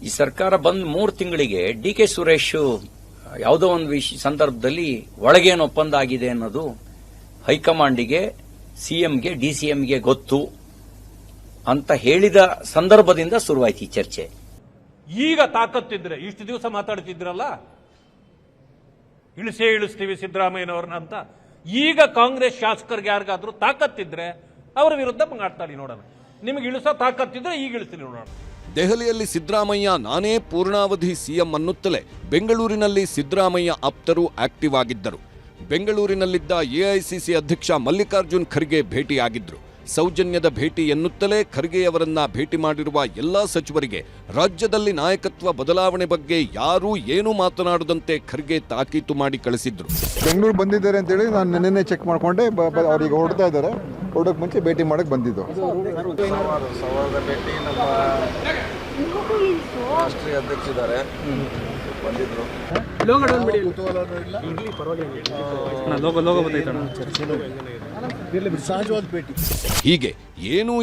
ಈ ಸರ್ಕಾರ ಬಂದ್ 3 ತಿಂಗಳಿಗೆ ಡಿ.ಕೆ. ಸುರೇಶ್ ಯಾವುದೋ ಒಂದು ಸಂದರ್ಭದಲ್ಲಿ ಒಳಗೇನು ಒಪ್ಪಂದ ಆಗಿದೆ ಅನ್ನೋದು ಹೈಕಮಾಂಡಿಗೆ, ಸಿಎಂಗೆ, ಡಿಸಿಎಂಗೆ ಗೊತ್ತು ಅಂತ ಹೇಳಿದ ಸಂದರ್ಭದಿಂದ ಶುರುವಾಯ್ತು ಈ ಚರ್ಚೆ. ಈಗ ತಾಕತ್ತಿದ್ರೆ ಇಷ್ಟು ದಿವಸ ಮಾತಾಡ್ತಿದ್ರಲ್ಲ, ಇಳಿಸ್ತೀವಿ ಸಿದ್ದರಾಮಯ್ಯನವ್ರನ್ನ ಅಂತ. ಈಗ ಕಾಂಗ್ರೆಸ್ ಶಾಸಕರಿಗೆ ಯಾರಿಗಾದ್ರೂ ತಾಕತ್ತಿದ್ರೆ ಅವರ ವಿರುದ್ಧ ಮಾತಾಡಿ ನೋಡೋಣ. ನಿಮಗೆ ಇಳಿಸೋ ತಾಕತ್ತಿದ್ರೆ ಈಗ ಇಳಿಸ್ತೀನಿ ನೋಡೋಣ. ದೆಹಲಿಯಲ್ಲಿ ಸಿದ್ದರಾಮಯ್ಯ ನಾನೇ ಪೂರ್ಣಾವಧಿ ಸಿಎಂ ಅನ್ನುತ್ತಲೇ ಬೆಂಗಳೂರಿನಲ್ಲಿ ಸಿದ್ದರಾಮಯ್ಯ ಆಪ್ತರು ಆಕ್ಟಿವ್ ಆಗಿದ್ದರು. ಬೆಂಗಳೂರಿನಲ್ಲಿದ್ದ ಎಐಸಿಸಿ ಅಧ್ಯಕ್ಷ ಮಲ್ಲಿಕಾರ್ಜುನ್ ಖರ್ಗೆ ಭೇಟಿಯಾಗಿದ್ರು. ಸೌಜನ್ಯದ ಭೇಟಿ ಎನ್ನುತ್ತಲೇ ಖರ್ಗೆಯವರನ್ನ ಭೇಟಿ ಮಾಡಿರುವ ಎಲ್ಲಾ ಸಚಿವರಿಗೆ ರಾಜ್ಯದಲ್ಲಿ ನಾಯಕತ್ವ ಬದಲಾವಣೆ ಬಗ್ಗೆ ಯಾರೂ ಏನೂ ಮಾತನಾಡದಂತೆ ಖರ್ಗೆ ತಾಕೀತು ಮಾಡಿ ಕಳಿಸಿದ್ರು. ಬೆಂಗಳೂರು ಬಂದಿದ್ದಾರೆ ಅಂತೇಳಿ ನಾನು ನಿನ್ನೆ ಚೆಕ್ ಮಾಡ್ಕೊಂಡೆ, ಅವ್ರಿಗೆ ಹೊರಡ್ತಾ ಇದ್ದಾರೆ, ಹೊರಡೋಕೆ ಮುಂಚೆ ಭೇಟಿ ಮಾಡಕ್ಕೆ ಬಂದಿದ್ದು. ಭೇಟಿ ನಮ್ಮ ರಾಷ್ಟ್ರೀಯ ಅಧ್ಯಕ್ಷರಿದ್ದಾರೆ, ಬಂದಿದ್ರು. ಹೀಗೆ ಏನೂ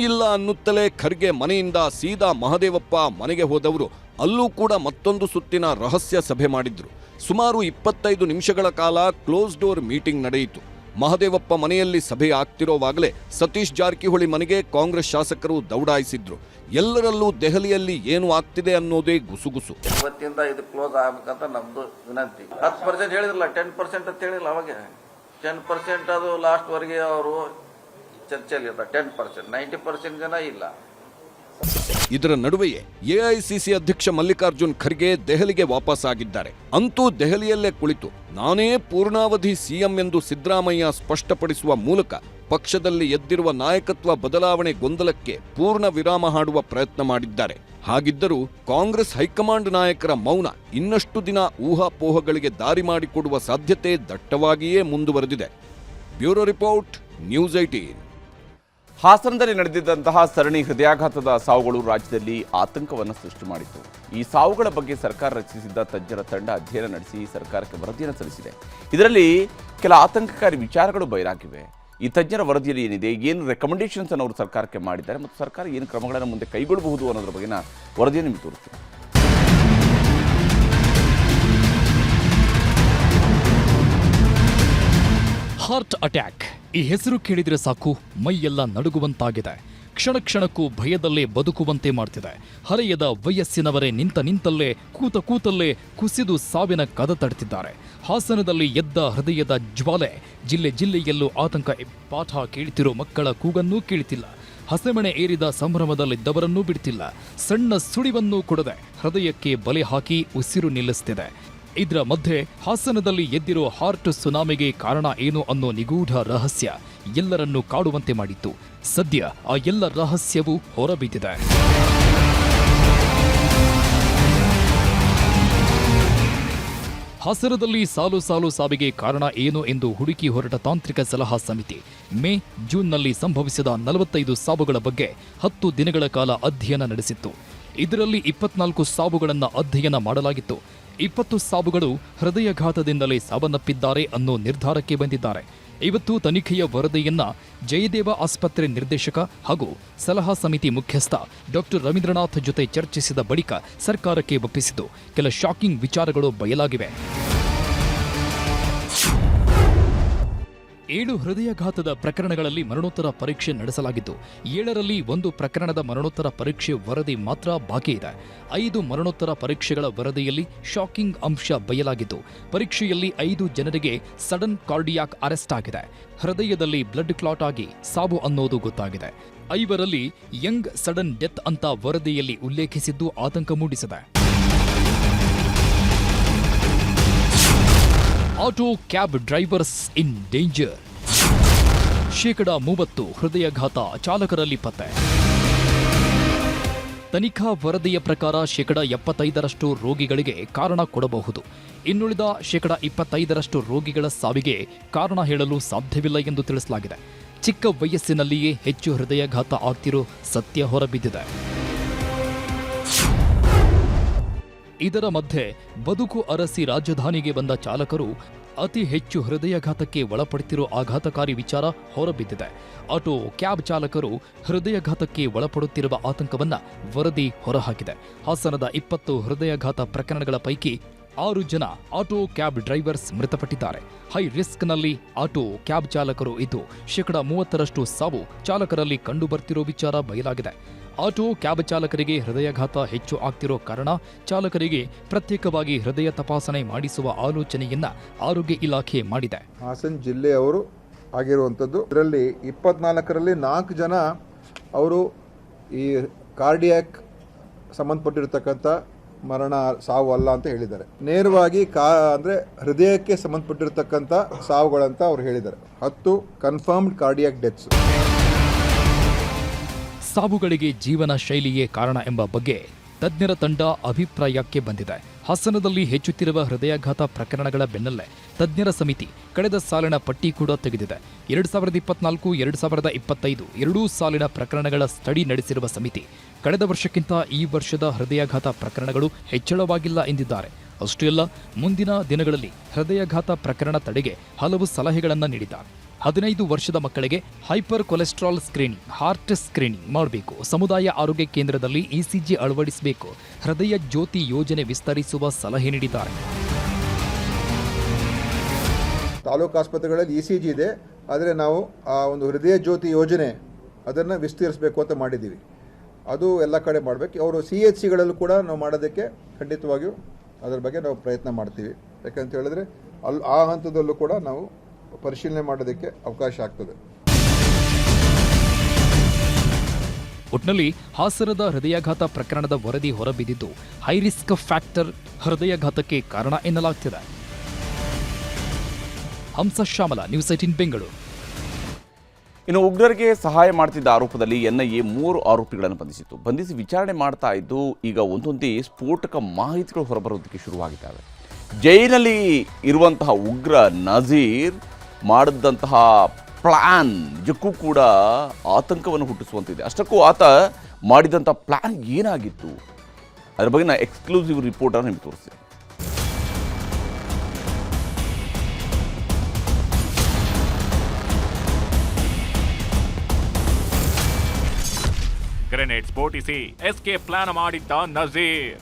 ಇಲ್ಲ ಅನ್ನುತ್ತಲೇ ಖರ್ಗೆ ಮನೆಯಿಂದ ಸೀದಾ ಮಹದೇವಪ್ಪ ಮನೆಗೆ ಹೋದವರು ಅಲ್ಲೂ ಕೂಡ ಮತ್ತೊಂದು ಸುತ್ತಿನ ರಹಸ್ಯ ಸಭೆ ಮಾಡಿದ್ರು. ಸುಮಾರು 25 ನಿಮಿಷಗಳ ಕಾಲ ಕ್ಲೋಸ್ ಡೋರ್ ಮೀಟಿಂಗ್ ನಡೆಯಿತು. ಮಹದೇವಪ್ಪ ಮನೆಯಲ್ಲಿ ಸಭೆ ಆಗ್ತಿರೋವಾಗಲೇ ಸತೀಶ್ ಜಾರಕಿಹೊಳಿ ಮನೆಗೆ ಕಾಂಗ್ರೆಸ್ ಶಾಸಕರು ದೌಡಾಯಿಸಿದ್ರು. ಎಲ್ಲರಲ್ಲೂ ದೆಹಲಿಯಲ್ಲಿ ಏನು ಆಗ್ತಿದೆ ಅನ್ನೋದೇ ಗುಸುಗುಸು. ಇವತ್ತಿಂದ ಇದು ಕ್ಲೋಸ್ ಆಗ್ಬೇಕಂತ ನಮ್ದು ವಿನಂತಿ. 10% ಹೇಳಿದ್ರಲ್ಲ, 10% ಅಂತ ಹೇಳಿಲ್ಲ ಅವಾಗ. 10% ಅದು ಲಾಸ್ಟ್ ವರೆಗೆ ಅವರು ಚರ್ಚೆಯಲ್ಲಿ ಇರ್ತಾರೆ. 10%, 90% ಜನ ಇಲ್ಲ. ಇದರ ನಡುವೆಯೇ ಎಐಸಿಸಿ ಅಧ್ಯಕ್ಷ ಮಲ್ಲಿಕಾರ್ಜುನ್ ಖರ್ಗೆ ದೆಹಲಿಗೆ ವಾಪಸ್ ಆಗಿದ್ದಾರೆ. ಅಂತೂ ದೆಹಲಿಯಲ್ಲೇ ಕುಳಿತು ನಾನೇ ಪೂರ್ಣಾವಧಿ ಸಿಎಂ ಎಂದು ಸಿದ್ದರಾಮಯ್ಯ ಸ್ಪಷ್ಟಪಡಿಸುವ ಮೂಲಕ ಪಕ್ಷದಲ್ಲಿ ಎದ್ದಿರುವ ನಾಯಕತ್ವ ಬದಲಾವಣೆ ಗೊಂದಲಕ್ಕೆ ಪೂರ್ಣ ವಿರಾಮ ಹಾಡುವ ಪ್ರಯತ್ನ ಮಾಡಿದ್ದಾರೆ. ಹಾಗಿದ್ದರೂ ಕಾಂಗ್ರೆಸ್ ಹೈಕಮಾಂಡ್ ನಾಯಕರ ಮೌನ ಇನ್ನಷ್ಟು ದಿನ ಊಹಾಪೋಹಗಳಿಗೆ ದಾರಿ ಮಾಡಿಕೊಡುವ ಸಾಧ್ಯತೆ ದಟ್ಟವಾಗಿಯೇ ಮುಂದುವರೆದಿದೆ. Bureau report, news 18. ಹಾಸನದಲ್ಲಿ ನಡೆದಿದ್ದಂತಹ ಸರಣಿ ಹೃದಯಾಘಾತದ ಸಾವುಗಳು ರಾಜ್ಯದಲ್ಲಿ ಆತಂಕವನ್ನು ಸೃಷ್ಟಿ ಮಾಡಿತು. ಈ ಸಾವುಗಳ ಬಗ್ಗೆ ಸರ್ಕಾರ ರಚಿಸಿದ್ದ ತಜ್ಞರ ತಂಡ ಅಧ್ಯಯನ ನಡೆಸಿ ಸರ್ಕಾರಕ್ಕೆ ವರದಿಯನ್ನು ಸಲ್ಲಿಸಿದೆ. ಇದರಲ್ಲಿ ಕೆಲ ಆತಂಕಕಾರಿ ವಿಚಾರಗಳು ಬಯಲಾಗಿವೆ. ಈ ತಜ್ಞರ ವರದಿಯಲ್ಲಿ ಏನಿದೆ, ಏನು ರೆಕಮೆಂಡೇಷನ್ಸ್ ಅನ್ನು ಅವರು ಸರ್ಕಾರಕ್ಕೆ ಮಾಡಿದ್ದಾರೆ ಮತ್ತು ಸರ್ಕಾರ ಏನು ಕ್ರಮಗಳನ್ನು ಮುಂದೆ ಕೈಗೊಳ್ಳಬಹುದು ಅನ್ನೋದ್ರ ಬಗ್ಗೆನ ವರದಿಯನ್ನು ನಿಮಗೆ ತೋರಿಸ್ತೀನಿ. ಹಾರ್ಟ್ ಅಟ್ಯಾಕ್, ಈ ಹೆಸರು ಕೇಳಿದ್ರೆ ಸಾಕು ಮೈಯೆಲ್ಲ ನಡುಗುವಂತಾಗಿದೆ. ಕ್ಷಣ ಕ್ಷಣಕ್ಕೂ ಭಯದಲ್ಲೇ ಬದುಕುವಂತೆ ಮಾಡ್ತಿದೆ. ಹರೆಯದ ವಯಸ್ಸಿನವರೇ ನಿಂತಲ್ಲೇ ಕೂತಲ್ಲೇ ಕುಸಿದು ಸಾವಿನ ಕದ ತಡ್ತಿದ್ದಾರೆ. ಹಾಸನದಲ್ಲಿ ಎದ್ದ ಹೃದಯದ ಜ್ವಾಲೆ ಜಿಲ್ಲೆಯಲ್ಲೂ ಆತಂಕ. ಪಾಠ ಕೇಳ್ತಿರೋ ಮಕ್ಕಳ ಕೂಗನ್ನೂ ಕೇಳ್ತಿಲ್ಲ. ಹಸೆಮಣೆ ಏರಿದ ಸಂಭ್ರಮದಲ್ಲಿದ್ದವರನ್ನೂ ಬಿಡ್ತಿಲ್ಲ. ಸಣ್ಣ ಸುಳಿವನ್ನೂ ಕೊಡದೆ ಹೃದಯಕ್ಕೆ ಬಲೆ ಹಾಕಿ ಉಸಿರು ನಿಲ್ಲಿಸ್ತಿದೆ. ಇದರ ಮಧ್ಯೆ ಹಾಸನದಲ್ಲಿ ಎದ್ದಿರೋ ಹಾರ್ಟ್ ಸುನಾಮಿಗೆ ಕಾರಣ ಏನು ಅನ್ನೋ ನಿಗೂಢ ರಹಸ್ಯ ಎಲ್ಲರನ್ನೂ ಕಾಡುವಂತೆ ಮಾಡಿತ್ತು. ಸದ್ಯ ಆ ಎಲ್ಲ ರಹಸ್ಯವೂ ಹೊರಬಿದ್ದಿದೆ. ಹಾಸನದಲ್ಲಿ ಸಾಲು ಸಾವಿಗೆ ಕಾರಣ ಏನು ಎಂದು ಹುಡುಕಿ ಹೊರಟ ತಾಂತ್ರಿಕ ಸಲಹಾ ಸಮಿತಿ ಮೇ, ಜೂನ್ನಲ್ಲಿ ಸಂಭವಿಸಿದ 45 ಸಾವುಗಳ ಬಗ್ಗೆ 10 ದಿನಗಳ ಕಾಲ ಅಧ್ಯಯನ ನಡೆಸಿತ್ತು. ಇದರಲ್ಲಿ 24 ಸಾವುಗಳನ್ನು ಅಧ್ಯಯನ ಮಾಡಲಾಗಿತ್ತು. 20 ಸಾವುಗಳು ಹೃದಯಾಘಾತದಿಂದಲೇ ಸಾವನ್ನಪ್ಪಿದ್ದಾರೆ ಅನ್ನೋ ನಿರ್ಧಾರಕ್ಕೆ ಬಂದಿದ್ದಾರೆ. ಇವತ್ತು ತನಿಖೆಯ ವರದಿಯನ್ನ ಜಯದೇವ ಆಸ್ಪತ್ರೆ ನಿರ್ದೇಶಕ ಹಾಗೂ ಸಲಹಾ ಸಮಿತಿ ಮುಖ್ಯಸ್ಥ ಡಾಕ್ಟರ್ ರವೀಂದ್ರನಾಥ್ ಜೊತೆ ಚರ್ಚಿಸಿದ ಬಳಿಕ ಸರ್ಕಾರಕ್ಕೆ ಒಪ್ಪಿಸಿದ್ದು ಕೆಲ ಶಾಕಿಂಗ್ ವಿಚಾರಗಳು ಬಯಲಾಗಿವೆ. 7 ಹೃದಯಾಘಾತದ ಪ್ರಕರಣಗಳಲ್ಲಿ ಮರಣೋತ್ತರ ಪರೀಕ್ಷೆ ನಡೆಸಲಾಗಿದ್ದು 7ರಲ್ಲಿ 1 ಪ್ರಕರಣದ ಮರಣೋತ್ತರ ಪರೀಕ್ಷೆ ವರದಿ ಮಾತ್ರ ಬಾಕಿ ಇದೆ. 5 ಮರಣೋತ್ತರ ಪರೀಕ್ಷೆಗಳ ವರದಿಯಲ್ಲಿ ಶಾಕಿಂಗ್ ಅಂಶ ಬಯಲಾಗಿದ್ದು ಪರೀಕ್ಷೆಯಲ್ಲಿ 5 ಜನರಿಗೆ ಸಡನ್ ಕಾರ್ಡಿಯಾಕ್ ಅರೆಸ್ಟ್ ಆಗಿದೆ. ಹೃದಯದಲ್ಲಿ ಬ್ಲಡ್ ಕ್ಲಾಟ್ ಆಗಿ ಸಾವು ಅನ್ನೋದು ಗೊತ್ತಾಗಿದೆ. 5ರಲ್ಲಿ ಯಂಗ್ ಸಡನ್ ಡೆತ್ ಅಂತ ವರದಿಯಲ್ಲಿ ಉಲ್ಲೇಖಿಸಿದ್ದು ಆತಂಕ ಮೂಡಿಸಿದೆ. ಆಟೋ ಕ್ಯಾಬ್ ಡ್ರೈವರ್ಸ್ ಇನ್ ಡೇಂಜರ್. 30% ಹೃದಯಾಘಾತ ಚಾಲಕರಲ್ಲಿ ಪತ್ತೆ. ತನಿಖಾ ವರದಿಯ ಪ್ರಕಾರ 75% ರೋಗಿಗಳಿಗೆ ಕಾರಣ ಕೊಡಬಹುದು. ಇನ್ನುಳಿದ 25% ರೋಗಿಗಳ ಸಾವಿಗೆ ಕಾರಣ ಹೇಳಲು ಸಾಧ್ಯವಿಲ್ಲ ಎಂದು ತಿಳಿಸಲಾಗಿದೆ. ಚಿಕ್ಕ ವಯಸ್ಸಿನಲ್ಲಿಯೇ ಹೆಚ್ಚು ಹೃದಯಾಘಾತ ಆಗ್ತಿರೋ ಸತ್ಯ ಹೊರಬಿದ್ದಿದೆ. ಇದರ ಮಧ್ಯೆ ಬದುಕು ಅರಸಿ ರಾಜಧಾನಿಗೆ ಬಂದ ಚಾಲಕರು ಅತಿ ಹೆಚ್ಚು ಹೃದಯಾಘಾತಕ್ಕೆ ಒಳಪಡುತ್ತಿರೋ ಆಘಾತಕಾರಿ ವಿಚಾರ ಹೊರಬಿದ್ದಿದೆ. ಆಟೋ ಕ್ಯಾಬ್ ಚಾಲಕರು ಹೃದಯಾಘಾತಕ್ಕೆ ಒಳಪಡುತ್ತಿರುವ ಆತಂಕವನ್ನ ವರದಿ ಹೊರಹಾಕಿದೆ. ಹಾಸನದ 20 ಹೃದಯಾಘಾತ ಪ್ರಕರಣಗಳ ಪೈಕಿ 6 ಜನ ಆಟೋ ಕ್ಯಾಬ್ ಡ್ರೈವರ್ಸ್ ಮೃತಪಟ್ಟಿದ್ದಾರೆ. ಹೈ ರಿಸ್ಕ್ನಲ್ಲಿ ಆಟೋ ಕ್ಯಾಬ್ ಚಾಲಕರು ಇದ್ದು 30% ಸಾವು ಚಾಲಕರಲ್ಲಿ ಕಂಡುಬರ್ತಿರೋ ವಿಚಾರ ಬಯಲಾಗಿದೆ. ಆಟೋ ಕ್ಯಾಬ್ ಚಾಲಕರಿಗೆ ಹೃದಯಾಘಾತ ಹೆಚ್ಚು ಆಗ್ತಿರೋ ಕಾರಣ ಚಾಲಕರಿಗೆ ಪ್ರತ್ಯೇಕವಾಗಿ ಹೃದಯ ತಪಾಸಣೆ ಮಾಡಿಸುವ ಆಲೋಚನೆಯನ್ನ ಆರೋಗ್ಯ ಇಲಾಖೆ ಮಾಡಿದೆ. ಹಾಸನ ಜಿಲ್ಲೆಯವರು ಆಗಿರುವಂಥದ್ದು. ಇದರಲ್ಲಿ 24ರಲ್ಲಿ 4 ಜನ ಅವರು ಈ ಕಾರ್ಡಿಯಾಕ್ ಸಂಬಂಧಪಟ್ಟಿರತಕ್ಕಂಥ ಮರಣ ಸಾವು ಅಲ್ಲ ಅಂತ ಹೇಳಿದ್ದಾರೆ. ನೇರವಾಗಿ ಅಂದರೆ ಹೃದಯಕ್ಕೆ ಸಂಬಂಧಪಟ್ಟಿರ್ತಕ್ಕಂಥ ಸಾವುಗಳಂತ ಅವ್ರು ಹೇಳಿದ್ದಾರೆ. 10 ಕನ್ಫರ್ಮ್ಡ್ ಕಾರ್ಡಿಯಾಕ್ ಡೆತ್ಸ್. ಸಾವುಗಳಿಗೆ ಜೀವನ ಶೈಲಿಯೇ ಕಾರಣ ಎಂಬ ಬಗ್ಗೆ ತಜ್ಞರ ತಂಡ ಅಭಿಪ್ರಾಯಕ್ಕೆ ಬಂದಿದೆ. ಹಾಸನದಲ್ಲಿ ಹೆಚ್ಚುತ್ತಿರುವ ಹೃದಯಾಘಾತ ಪ್ರಕರಣಗಳ ಬೆನ್ನಲ್ಲೇ ತಜ್ಞರ ಸಮಿತಿ ಕಳೆದ ಸಾಲಿನ ಪಟ್ಟಿ ಕೂಡ ತೆಗೆದಿದೆ. 2024-2025 ಎರಡೂ ಸಾಲಿನ ಪ್ರಕರಣಗಳ ಸ್ಟಡಿ ನಡೆಸಿರುವ ಸಮಿತಿ ಕಳೆದ ವರ್ಷಕ್ಕಿಂತ ಈ ವರ್ಷದ ಹೃದಯಾಘಾತ ಪ್ರಕರಣಗಳು ಹೆಚ್ಚಳವಾಗಿಲ್ಲ ಎಂದಿದ್ದಾರೆ. ಅಷ್ಟೇ ಅಲ್ಲ, ಮುಂದಿನ ದಿನಗಳಲ್ಲಿ ಹೃದಯಾಘಾತ ಪ್ರಕರಣ ತಡೆಗೆ ಹಲವು ಸಲಹೆಗಳನ್ನು ನೀಡಿದ್ದಾರೆ. 15 ವರ್ಷದ ಮಕ್ಕಳಿಗೆ hyper cholesterol screening, heart screening ಮಾಡಬೇಕು, ಸಮುದಾಯ ಆರೋಗ್ಯ ಕೇಂದ್ರದಲ್ಲಿ ಇಸಿಜಿ ಅಳವಡಿಸಬೇಕು, ಹೃದಯ ಜ್ಯೋತಿ ಯೋಜನೆ ವಿಸ್ತರಿಸುವ ಸಲಹೆ ನೀಡಿದ್ದಾರೆ. ತಾಲೂಕು ಆಸ್ಪತ್ರೆಗಳಲ್ಲಿ ಇಸಿಜಿ ಇದೆ, ಆದರೆ ನಾವು ಆ ಒಂದು ಹೃದಯ ಜ್ಯೋತಿ ಯೋಜನೆ ಅದನ್ನು ವಿಸ್ತರಿಸಬೇಕು ಅಂತ ಮಾಡಿದ್ದೀವಿ. ಅದು ಎಲ್ಲ ಕಡೆ ಮಾಡಬೇಕು. ಅವರು CHCಗಳಲ್ಲೂ ಕೂಡ ನಾವು ಮಾಡೋದಕ್ಕೆ ಖಂಡಿತವಾಗಿಯೂ ಅದರ ಬಗ್ಗೆ ನಾವು ಪ್ರಯತ್ನ ಮಾಡ್ತೀವಿ. ಯಾಕಂತ ಹೇಳಿದ್ರೆ ಆ ಹಂತದಲ್ಲೂ ಕೂಡ ನಾವು ಪರಿಶೀಲನೆ ಮಾಡೋದಕ್ಕೆ ಅವಕಾಶ ಆಗ್ತದೆ. ಒಟ್ನಲ್ಲಿ ಹಾಸನದ ಹೃದಯಾಘಾತ ಪ್ರಕರಣದ ವರದಿ ಹೊರಬಿದ್ದಿದ್ದು ಹೈ ರಿಸ್ಕ್ ಫ್ಯಾಕ್ಟರ್ ಹೃದಯಾಘಾತಕ್ಕೆ ಕಾರಣ ಎನ್ನಲಾಗ್ತಿದೆ. ಹಂಸ ಶ್ಯಾಮಲ, ನ್ಯೂಸ್ 18 ಬೆಂಗಳೂರು. ಇನ್ನು ಉಗ್ರರಿಗೆ ಸಹಾಯ ಮಾಡ್ತಿದ್ದ ಆರೋಪದಲ್ಲಿ NIA 3 ಆರೋಪಿಗಳನ್ನು ಬಂಧಿಸಿ ವಿಚಾರಣೆ ಮಾಡ್ತಾ ಇದ್ದು ಈಗ ಒಂದೊಂದೇ ಸ್ಫೋಟಕ ಮಾಹಿತಿಗಳು ಹೊರಬರೋದಕ್ಕೆ ಶುರುವಾಗಿದ್ದಾವೆ. ಜೈಲಿನಲ್ಲಿ ಇರುವಂತಹ ಉಗ್ರ ನಜೀರ್ ಮಾಡಿದಂತಹ ಪ್ಲಾನ್ ನಿಜಕ್ಕೂ ಕೂಡ ಆತಂಕವನ್ನು ಹುಟ್ಟಿಸುವಂತಿದೆ. ಅಷ್ಟಕ್ಕೂ ಆತ ಮಾಡಿದಂಥ ಪ್ಲಾನ್ ಏನಾಗಿತ್ತು ಅದರ ಬಗ್ಗೆ ನಾನು ಎಕ್ಸ್ಕ್ಲೂಸಿವ್ ರಿಪೋರ್ಟನ್ನು ನಿಮಗೆ ತೋರಿಸ್ತೀನಿ. ಗ್ರೆನೇಡ್ ಸ್ಫೋಟಿಸಿ ಎಸ್ಕೇಪ್ ಪ್ಲಾನ್ ಮಾಡಿದ್ದ ನಜೀರ್.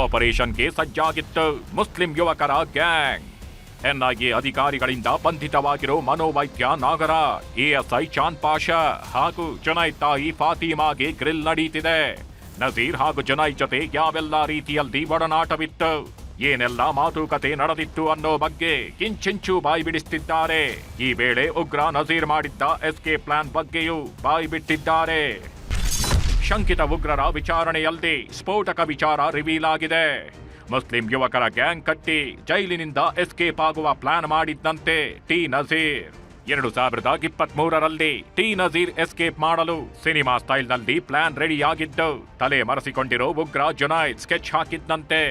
ಆಪರೇಷನ್ಗೆ ಸಜ್ಜಾಗಿತ್ತು ಮುಸ್ಲಿಂ ಯುವಕರ ಗ್ಯಾಂಗ್. NIA ಅಧಿಕಾರಿಗಳಿಂದ ಬಂಧಿತವಾಗಿರೋ ಮನೋವೈದ್ಯ ನಾಗರಾಜ್, ASI ಚಾಂದ್ ಪಾಷಾ ಹಾಗೂ ಜುನೈದ್ ತಾಯಿ ಫಾತಿಮಾಗೆ ಗ್ರಿಲ್ ನಡೀತಿದೆ. ನಜೀರ್ ಹಾಗೂ ಜುನೈದ್ ಜೊತೆ ಯಾವೆಲ್ಲ ರೀತಿಯಲ್ಲಿ ಒಡನಾಟವಿತ್ತು, ಏನೆಲ್ಲ ಮಾತುಕತೆ ನಡೆದಿತ್ತು ಅನ್ನೋ ಬಗ್ಗೆ ಕಿಂಚಿಂಚು ಬಾಯಿ ಬಿಡಿಸುತ್ತಿದ್ದಾರೆ. ಈ ವೇಳೆ ಉಗ್ರ ನಜೀರ್ ಮಾಡಿದ್ದ ಎಸ್ಕೇಪ್ ಪ್ಲಾನ್ ಬಗ್ಗೆಯೂ ಬಾಯಿ ಬಿಟ್ಟಿದ್ದಾರೆ. ಶಂಕಿತ ಉಗ್ರರ ವಿಚಾರಣೆಯಲ್ಲಿ ಸ್ಫೋಟಕ ವಿಚಾರ ರಿವೀಲ್ ಆಗಿದೆ. ಮುಸ್ಲಿಂ ಯುವಕರ ಗ್ಯಾಂಗ್ ಕಟ್ಟಿ ಜೈಲಿನಿಂದ ಎಸ್ಕೇಪ್ ಆಗುವ ಪ್ಲಾನ್ ಮಾಡಿದ್ದಂತೆ ಟಿ ನಜೀರ್. 2023ರಲ್ಲಿ ಟಿ ನಜೀರ್ ಎಸ್ಕೇಪ್ ಮಾಡಲು ಸಿನಿಮಾ ಸ್ಟೈಲ್ನಲ್ಲಿ ಪ್ಲಾನ್ ರೆಡಿಯಾಗಿದ್ದು ತಲೆ ಮರೆಸಿಕೊಂಡಿರೋ ಉಗ್ರ ಜುನೈದ್ ಸ್ಕೆಚ್ ಹಾಕಿದ್ದಂತೆ.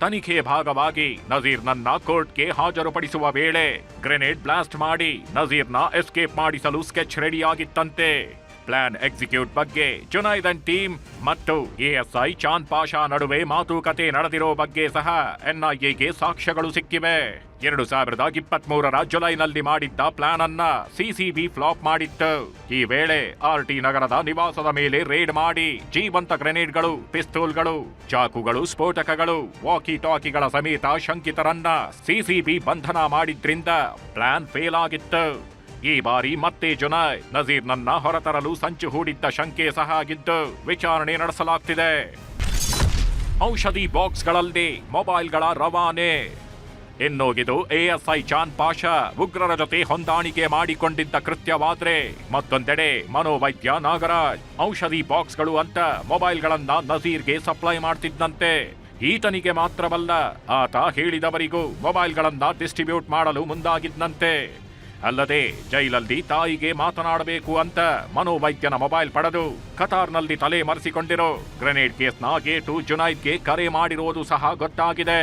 ತನಿಖೆ ಭಾಗವಾಗಿ ನಜೀರ್ನನ್ನ ಕೋರ್ಟ್ಗೆ ಹಾಜರುಪಡಿಸುವ ವೇಳೆ ಗ್ರೆನೇಡ್ ಬ್ಲಾಸ್ಟ್ ಮಾಡಿ ನಜೀರ್ನ ಎಸ್ಕೇಪ್ ಮಾಡಿಸಲು ಸ್ಕೆಚ್ ರೆಡಿಯಾಗಿತ್ತಂತೆ. ಪ್ಲಾನ್ ಎಕ್ಸಿಕ್ಯೂಟ್ ಬಗ್ಗೆ ಜುನೈದ್ ಅಂಡ್ ಟೀಮ್ ಮತ್ತು ASI ಚಾಂದ್ ಪಾಷಾ ನಡುವೆ ಮಾತುಕತೆ ನಡೆದಿರೋ ಬಗ್ಗೆ ಸಹ NIAಗೆ ಸಾಕ್ಷ್ಯಗಳು ಸಿಕ್ಕಿವೆ. 2023ರ ಜುಲೈನಲ್ಲಿ ಮಾಡಿದ್ದ ಪ್ಲಾನ್ ಅನ್ನ CCB ಫ್ಲಾಪ್ ಮಾಡಿತ್ತು. ಈ ವೇಳೆ RT ನಗರದ ನಿವಾಸದ ಮೇಲೆ ರೇಡ್ ಮಾಡಿ ಜೀವಂತ ಗ್ರೆನೇಡ್ಗಳು, ಪಿಸ್ತೂಲ್ಗಳು, ಚಾಕುಗಳು, ಸ್ಫೋಟಕಗಳು, ವಾಕಿ ಟಾಕಿಗಳ ಸಮೇತ ಶಂಕಿತರನ್ನ CCB ಬಂಧನ ಮಾಡಿದ್ರಿಂದ ಪ್ಲಾನ್ ಫೇಲ್ ಆಗಿತ್ತು. ಈ ಬಾರಿ ಮತ್ತೆ ಜುನೈದ್ ನಜೀರ್ನನ್ನ ಹೊರತರಲು ಸಂಚು ಹೂಡಿದ್ದ ಶಂಕೆ ಸಹ ಆಗಿದ್ದು ವಿಚಾರಣೆ ನಡೆಸಲಾಗ್ತಿದೆ. ಔಷಧಿ ಬಾಕ್ಸ್ಗಳಲ್ಲಿ ಮೊಬೈಲ್ಗಳ ರವಾನೆ. ಇನ್ನೋಗಿದು ASI ಚಾಂದ್ ಪಾಷಾ ಉಗ್ರರ ಜೊತೆ ಹೊಂದಾಣಿಕೆ ಮಾಡಿಕೊಂಡಿದ್ದ ಕೃತ್ಯವಾದ್ರೆ, ಮತ್ತೊಂದೆಡೆ ಮನೋವೈದ್ಯ ನಾಗರಾಜ್ ಔಷಧಿ ಬಾಕ್ಸ್ಗಳು ಅಂತ ಮೊಬೈಲ್ಗಳನ್ನ ನಜೀರ್ಗೆ ಸಪ್ಲೈ ಮಾಡ್ತಿದ್ದಂತೆ. ಈತನಿಗೆ ಮಾತ್ರವಲ್ಲ, ಆತ ಹೇಳಿದವರಿಗೂ ಮೊಬೈಲ್ಗಳನ್ನ ಡಿಸ್ಟ್ರಿಬ್ಯೂಟ್ ಮಾಡಲು ಮುಂದಾಗಿದ್ದಂತೆ. ಅಲ್ಲದೆ ಜೈಲಲ್ಲಿ ತಾಯಿಗೆ ಮಾತನಾಡಬೇಕು ಅಂತ ಮನೋವೈದ್ಯನ ಮೊಬೈಲ್ ಪಡೆದು ಕತಾರ್ನಲ್ಲಿ ತಲೆ ಮರೆಸಿಕೊಂಡಿರೋ ಗ್ರೆನೇಡ್ ಕೇಸ್ನ ಗೇಟು ಜುನೈದ್ಗೆ ಕರೆ ಮಾಡಿರೋದು ಸಹ ಗೊತ್ತಾಗಿದೆ.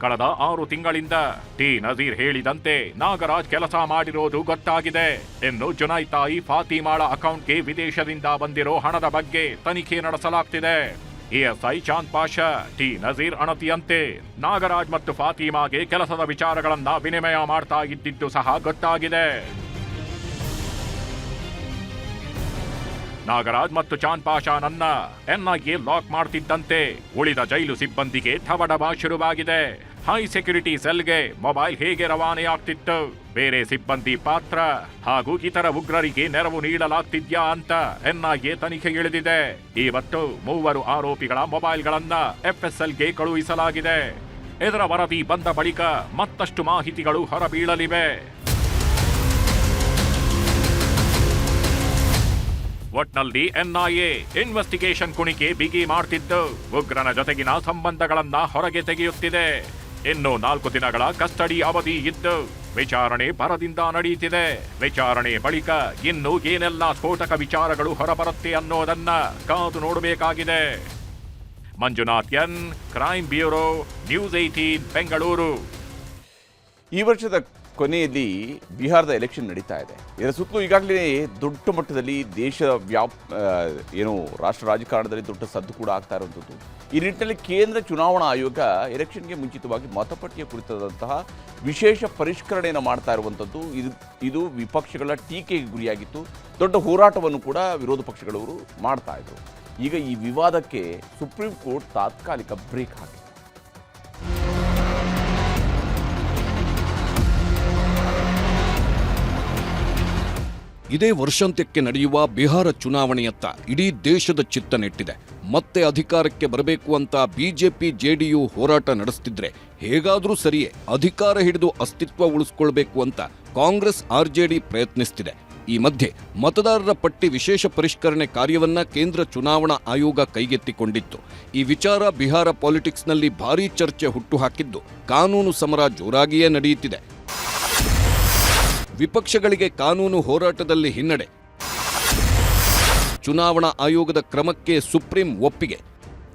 ಕಳೆದ 6 ತಿಂಗಳಿಂದ ಟಿ ನಜೀರ್ ಹೇಳಿದಂತೆ ನಾಗರಾಜ್ ಕೆಲಸ ಮಾಡಿರೋದು ಗೊತ್ತಾಗಿದೆ. ಇನ್ನು ಜುನೈದ್ ತಾಯಿ ಫಾತಿಮಾಳ ಅಕೌಂಟ್ಗೆ ವಿದೇಶದಿಂದ ಬಂದಿರೋ ಹಣದ ಬಗ್ಗೆ ತನಿಖೆ ನಡೆಸಲಾಗ್ತಿದೆ. ASI ಚಾಂದ್ ಪಾಷಾ ಟಿ ನಜೀರ್ ಅಣತಿಯಂತೆ ನಾಗರಾಜ್ ಮತ್ತು ಫಾತಿಮಾಗೆ ಕೆಲಸದ ವಿಚಾರಗಳನ್ನ ವಿನಿಮಯ ಮಾಡ್ತಾ ಇದ್ದಿದ್ದು ಸಹ ಗೊತ್ತಾಗಿದೆ. ನಾಗರಾಜ್ ಮತ್ತು ಚಾಂದ್ ಪಾಷಾನನ್ನ NIA ಲಾಕ್ ಮಾಡ್ತಿದ್ದಂತೆ ಉಳಿದ ಜೈಲು ಸಿಬ್ಬಂದಿಗೆ ಠವಡವ ಶುರುವಾಗಿದೆ. ಹೈ ಸೆಕ್ಯೂರಿಟಿ ಸೆಲ್ಗೆ ಮೊಬೈಲ್ ಹೇಗೆ ರವಾನೆಯಾಗ್ತಿತ್ತು, ಬೇರೆ ಸಿಬ್ಬಂದಿ ಪಾತ್ರ ಹಾಗೂ ಇತರ ಉಗ್ರರಿಗೆ ನೆರವು ನೀಡಲಾಗ್ತಿದ್ಯಾ ಅಂತ NIA ತನಿಖೆ ಇಳಿದಿದೆ. ಇವತ್ತು 3 ಆರೋಪಿಗಳ ಮೊಬೈಲ್ಗಳನ್ನ FSLಗೆ ಕಳುಹಿಸಲಾಗಿದೆ. ಇದರ ವರದಿ ಬಂದ ಬಳಿಕ ಮತ್ತಷ್ಟು ಮಾಹಿತಿಗಳು ಹೊರಬೀಳಲಿವೆ. ಒಟ್ನಲ್ಲಿ ಎನ್ಐಎ ಇನ್ವೆಸ್ಟಿಗೇಷನ್ ಕುಣಿಕೆ ಬಿಗಿ ಮಾಡ್ತಿದ್ದು ಉಗ್ರನ ಜೊತೆಗಿನ ಸಂಬಂಧಗಳನ್ನ ಹೊರಗೆ ತೆಗೆಯುತ್ತಿದೆ. ಇನ್ನು 4 ದಿನಗಳ ಕಸ್ಟಡಿ ಅವಧಿ ಇದ್ದು ವಿಚಾರಣೆ ಭರದಿಂದ ನಡೆಯುತ್ತಿದೆ. ವಿಚಾರಣೆ ಬಳಿಕ ಇನ್ನು ಏನೆಲ್ಲ ಸ್ಫೋಟಕ ವಿಚಾರಗಳು ಹೊರಬರುತ್ತೆ ಅನ್ನೋದನ್ನ ಕಾದು ನೋಡಬೇಕಾಗಿದೆ. Manjunath N, crime bureau, news 18 Bengaluru. ಈ ವರ್ಷದ ಕೊನೆಯಲ್ಲಿ ಬಿಹಾರದ ಎಲೆಕ್ಷನ್ ನಡೀತಾ ಇದೆ. ಇದರ ಸುತ್ತಲೂ ಈಗಾಗಲೇ ದೊಡ್ಡ ಮಟ್ಟದಲ್ಲಿ ರಾಷ್ಟ್ರ ರಾಜಕಾರಣದಲ್ಲಿ ದೊಡ್ಡ ಸದ್ದು ಕೂಡ ಆಗ್ತಾ ಇರುವಂಥದ್ದು. ಈ ನಿಟ್ಟಿನಲ್ಲಿ ಕೇಂದ್ರ ಚುನಾವಣಾ ಆಯೋಗ ಎಲೆಕ್ಷನ್ಗೆ ಮುಂಚಿತವಾಗಿ ಮತಪಟ್ಟಿಯ ಕುರಿತಾದಂತಹ ವಿಶೇಷ ಪರಿಷ್ಕರಣೆಯನ್ನು ಮಾಡ್ತಾ ಇರುವಂಥದ್ದು. ಇದು ವಿಪಕ್ಷಗಳ ಟೀಕೆಗೆ ಗುರಿಯಾಗಿತ್ತು. ದೊಡ್ಡ ಹೋರಾಟವನ್ನು ಕೂಡ ವಿರೋಧ ಪಕ್ಷಗಳವರು ಮಾಡ್ತಾ ಇದ್ರು. ಈಗ ಈ ವಿವಾದಕ್ಕೆ ಸುಪ್ರೀಂ ಕೋರ್ಟ್ ತಾತ್ಕಾಲಿಕ ಬ್ರೇಕ್ ಹಾಕಿದೆ. ಇದೇ ವರ್ಷಾಂತ್ಯಕ್ಕೆ ನಡೆಯುವ ಬಿಹಾರ ಚುನಾವಣೆಯತ್ತ ಇಡೀ ದೇಶದ ಚಿತ್ತ ನೆಟ್ಟಿದೆ. ಮತ್ತೆ ಅಧಿಕಾರಕ್ಕೆ ಬರಬೇಕು ಅಂತ ಬಿಜೆಪಿ ಜೆಡಿಯು ಹೋರಾಟ ನಡೆಸ್ತಿದ್ರೆ ಹೇಗಾದ್ರೂ ಸರಿಯೇ ಅಧಿಕಾರ ಹಿಡಿದು ಅಸ್ತಿತ್ವ ಉಳಿಸ್ಕೊಳ್ಬೇಕು ಅಂತ ಕಾಂಗ್ರೆಸ್ ಆರ್ಜೆಡಿ ಪ್ರಯತ್ನಿಸ್ತಿದೆ. ಈ ಮಧ್ಯೆ ಮತದಾರರ ಪಟ್ಟಿ ವಿಶೇಷ ಪರಿಷ್ಕರಣೆ ಕಾರ್ಯವನ್ನ ಕೇಂದ್ರ ಚುನಾವಣಾ ಆಯೋಗ ಕೈಗೆತ್ತಿಕೊಂಡಿತ್ತು. ಈ ವಿಚಾರ ಬಿಹಾರ ಪಾಲಿಟಿಕ್ಸ್ನಲ್ಲಿ ಭಾರೀ ಚರ್ಚೆ ಹುಟ್ಟುಹಾಕಿದ್ದು ಕಾನೂನು ಸಮರ ಜೋರಾಗಿಯೇ ನಡೆಯುತ್ತಿದೆ. ವಿಪಕ್ಷಗಳಿಗೆ ಕಾನೂನು ಹೋರಾಟದಲ್ಲಿ ಹಿನ್ನಡೆ. ಚುನಾವಣಾ ಆಯೋಗದ ಕ್ರಮಕ್ಕೆ ಸುಪ್ರೀಂ ಒಪ್ಪಿಗೆ.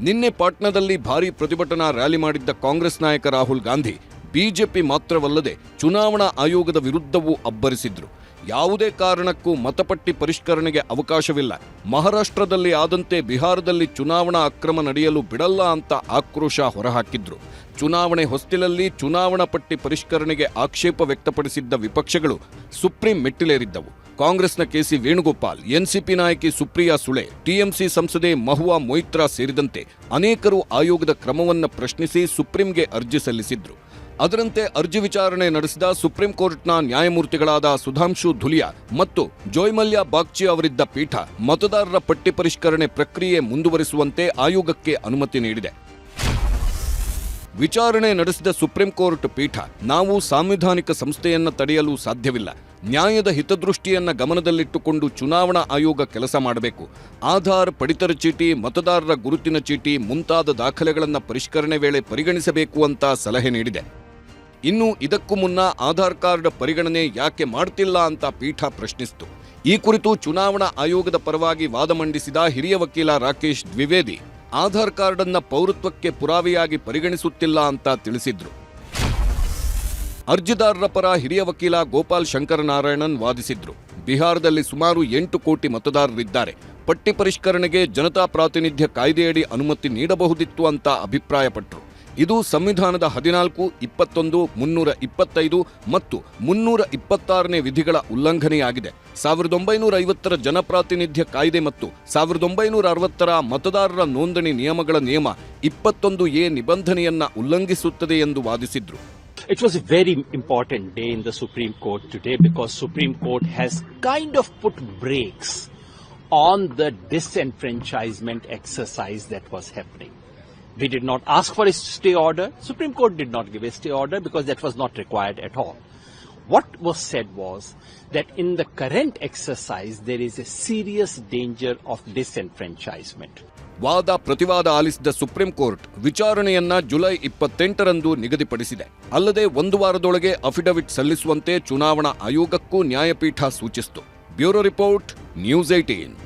ನಿನ್ನೆ ಪಾಟ್ನಾದಲ್ಲಿ ಭಾರೀ ಪ್ರತಿಭಟನಾ ರ್ಯಾಲಿ ಮಾಡಿದ್ದ ಕಾಂಗ್ರೆಸ್ ನಾಯಕ ರಾಹುಲ್ ಗಾಂಧಿ ಬಿಜೆಪಿ ಮಾತ್ರವಲ್ಲದೆ ಚುನಾವಣಾ ಆಯೋಗದ ವಿರುದ್ಧವೂ ಅಬ್ಬರಿಸಿದ್ರು. ಯಾವುದೇ ಕಾರಣಕ್ಕೂ ಮತಪಟ್ಟಿ ಪರಿಷ್ಕರಣೆಗೆ ಅವಕಾಶವಿಲ್ಲ, ಮಹಾರಾಷ್ಟ್ರದಲ್ಲಿ ಆದಂತೆ ಬಿಹಾರದಲ್ಲಿ ಚುನಾವಣಾ ಅಕ್ರಮ ನಡೆಯಲು ಬಿಡಲ್ಲ ಅಂತ ಆಕ್ರೋಶ ಹೊರಹಾಕಿದ್ರು. ಚುನಾವಣೆ ಹೊಸ್ತಿಲಲ್ಲಿ ಚುನಾವಣಾ ಪಟ್ಟಿ ಪರಿಷ್ಕರಣೆಗೆ ಆಕ್ಷೇಪ ವ್ಯಕ್ತಪಡಿಸಿದ್ದ ವಿಪಕ್ಷಗಳು ಸುಪ್ರೀಂ ಮೆಟ್ಟಿಲೇರಿದ್ದವು. ಕಾಂಗ್ರೆಸ್ನ ಕೆಸಿ ವೇಣುಗೋಪಾಲ್, ಎನ್ಸಿಪಿ ನಾಯಕಿ ಸುಪ್ರಿಯಾ ಸುಳೆ, ಟಿಎಂಸಿ ಸಂಸದೆ ಮಹುವಾ ಮೊಯಿತ್ರಾ ಸೇರಿದಂತೆ ಅನೇಕರು ಆಯೋಗದ ಕ್ರಮವನ್ನು ಪ್ರಶ್ನಿಸಿ ಸುಪ್ರೀಂಗೆ ಅರ್ಜಿ ಸಲ್ಲಿಸಿದ್ರು. ಅದರಂತೆ ಅರ್ಜಿ ವಿಚಾರಣೆ ನಡೆಸಿದ ಸುಪ್ರೀಂ ಕೋರ್ಟ್ನ ನ್ಯಾಯಮೂರ್ತಿಗಳಾದ ಸುಧಾಂಶು ಧುಲಿಯಾ ಮತ್ತು ಜೋಯ್ಮಲ್ಯ ಬಾಗ್ಚಿ ಅವರಿದ್ದ ಪೀಠ ಮತದಾರರ ಪಟ್ಟಿ ಪರಿಷ್ಕರಣೆ ಪ್ರಕ್ರಿಯೆ ಮುಂದುವರಿಸುವಂತೆ ಆಯೋಗಕ್ಕೆ ಅನುಮತಿ ನೀಡಿದೆ. ವಿಚಾರಣೆ ನಡೆಸಿದ ಸುಪ್ರೀಂ ಕೋರ್ಟ್ ಪೀಠ, ನಾವು ಸಾಂವಿಧಾನಿಕ ಸಂಸ್ಥೆಯನ್ನ ತಡೆಯಲು ಸಾಧ್ಯವಿಲ್ಲ, ನ್ಯಾಯದ ಹಿತದೃಷ್ಟಿಯನ್ನ ಗಮನದಲ್ಲಿಟ್ಟುಕೊಂಡು ಚುನಾವಣಾ ಆಯೋಗ ಕೆಲಸ ಮಾಡಬೇಕು, ಆಧಾರ್, ಪಡಿತರ ಚೀಟಿ, ಮತದಾರರ ಗುರುತಿನ ಚೀಟಿ ಮುಂತಾದ ದಾಖಲೆಗಳನ್ನು ಪರಿಷ್ಕರಣೆ ವೇಳೆ ಪರಿಗಣಿಸಬೇಕು ಅಂತ ಸಲಹೆ ನೀಡಿದೆ. ಇನ್ನು ಇದಕ್ಕೂ ಮುನ್ನ ಆಧಾರ್ ಕಾರ್ಡ್ ಪರಿಗಣನೆ ಯಾಕೆ ಮಾಡ್ತಿಲ್ಲ ಅಂತ ಪೀಠ ಪ್ರಶ್ನಿಸಿತು. ಈ ಕುರಿತು ಚುನಾವಣಾ ಆಯೋಗದ ಪರವಾಗಿ ವಾದ ಮಂಡಿಸಿದ ಹಿರಿಯ ವಕೀಲ ರಾಕೇಶ್ ದ್ವಿವೇದಿ, ಆಧಾರ್ ಕಾರ್ಡ್ ಅನ್ನ ಪೌರತ್ವಕ್ಕೆ ಪುರಾವೆಯಾಗಿ ಪರಿಗಣಿಸುತ್ತಿಲ್ಲ ಅಂತ ತಿಳಿಸಿದ್ರು. ಅರ್ಜಿದಾರರ ಪರ ಹಿರಿಯ ವಕೀಲ ಗೋಪಾಲ್ ಶಂಕರನಾರಾಯಣನ್ ವಾದಿಸಿದ್ರು. ಬಿಹಾರದಲ್ಲಿ ಸುಮಾರು 8 ಕೋಟಿ ಮತದಾರರಿದ್ದಾರೆ. ಪಟ್ಟಿ ಪರಿಷ್ಕರಣೆಗೆ ಜನತಾ ಪ್ರಾತಿನಿಧ್ಯ ಕಾಯ್ದೆಯಡಿ ಅನುಮತಿ ನೀಡಬಹುದಿತ್ತು ಅಂತ ಅಭಿಪ್ರಾಯಪಟ್ಟರು. ಇದು ಸಂವಿಧಾನದ 14, 21, 325 ಮತ್ತು 326ನೇ ವಿಧಿಗಳ ಉಲ್ಲಂಘನೆಯಾಗಿದೆ. 1950ರ ಜನಪ್ರಾತಿನಿಧ್ಯ ಕಾಯ್ದೆ ಮತ್ತು 1960ರ ಮತದಾರರ ನೋಂದಣಿ ನಿಯಮಗಳ ನಿಯಮ 21A ನಿಬಂಧನೆಯನ್ನ ಉಲ್ಲಂಘಿಸುತ್ತದೆ ಎಂದು ವಾದಿಸಿದ್ರು. It was a very important day in the Supreme Court today because Supreme Court has kind of put brakes on the disenfranchisement exercise that was happening. We did not ask for a stay order. Supreme Court did not give a stay order because that was not required at all. What was said was that in the current exercise there is a serious danger of disenfranchisement. ವಾದ ಪ್ರತಿವಾದ ಆಲಿಸಿದ supreme court ವಿಚಾರಣೆಯನ್ನ July 28ರಂದು ನಿಗದಿಪಡಿಸಿದೆ. ಅಲ್ಲದೆ 1 ವಾರದೊಳಗೆ affidavit ಸಲ್ಲಿಸುವಂತೆ ಚುನಾವಣಾ ಆಯೋಗಕ್ಕೂ ನ್ಯಾಯಪೀಠ ಸೂಚಿಸಿತು. Bureau report, news 18.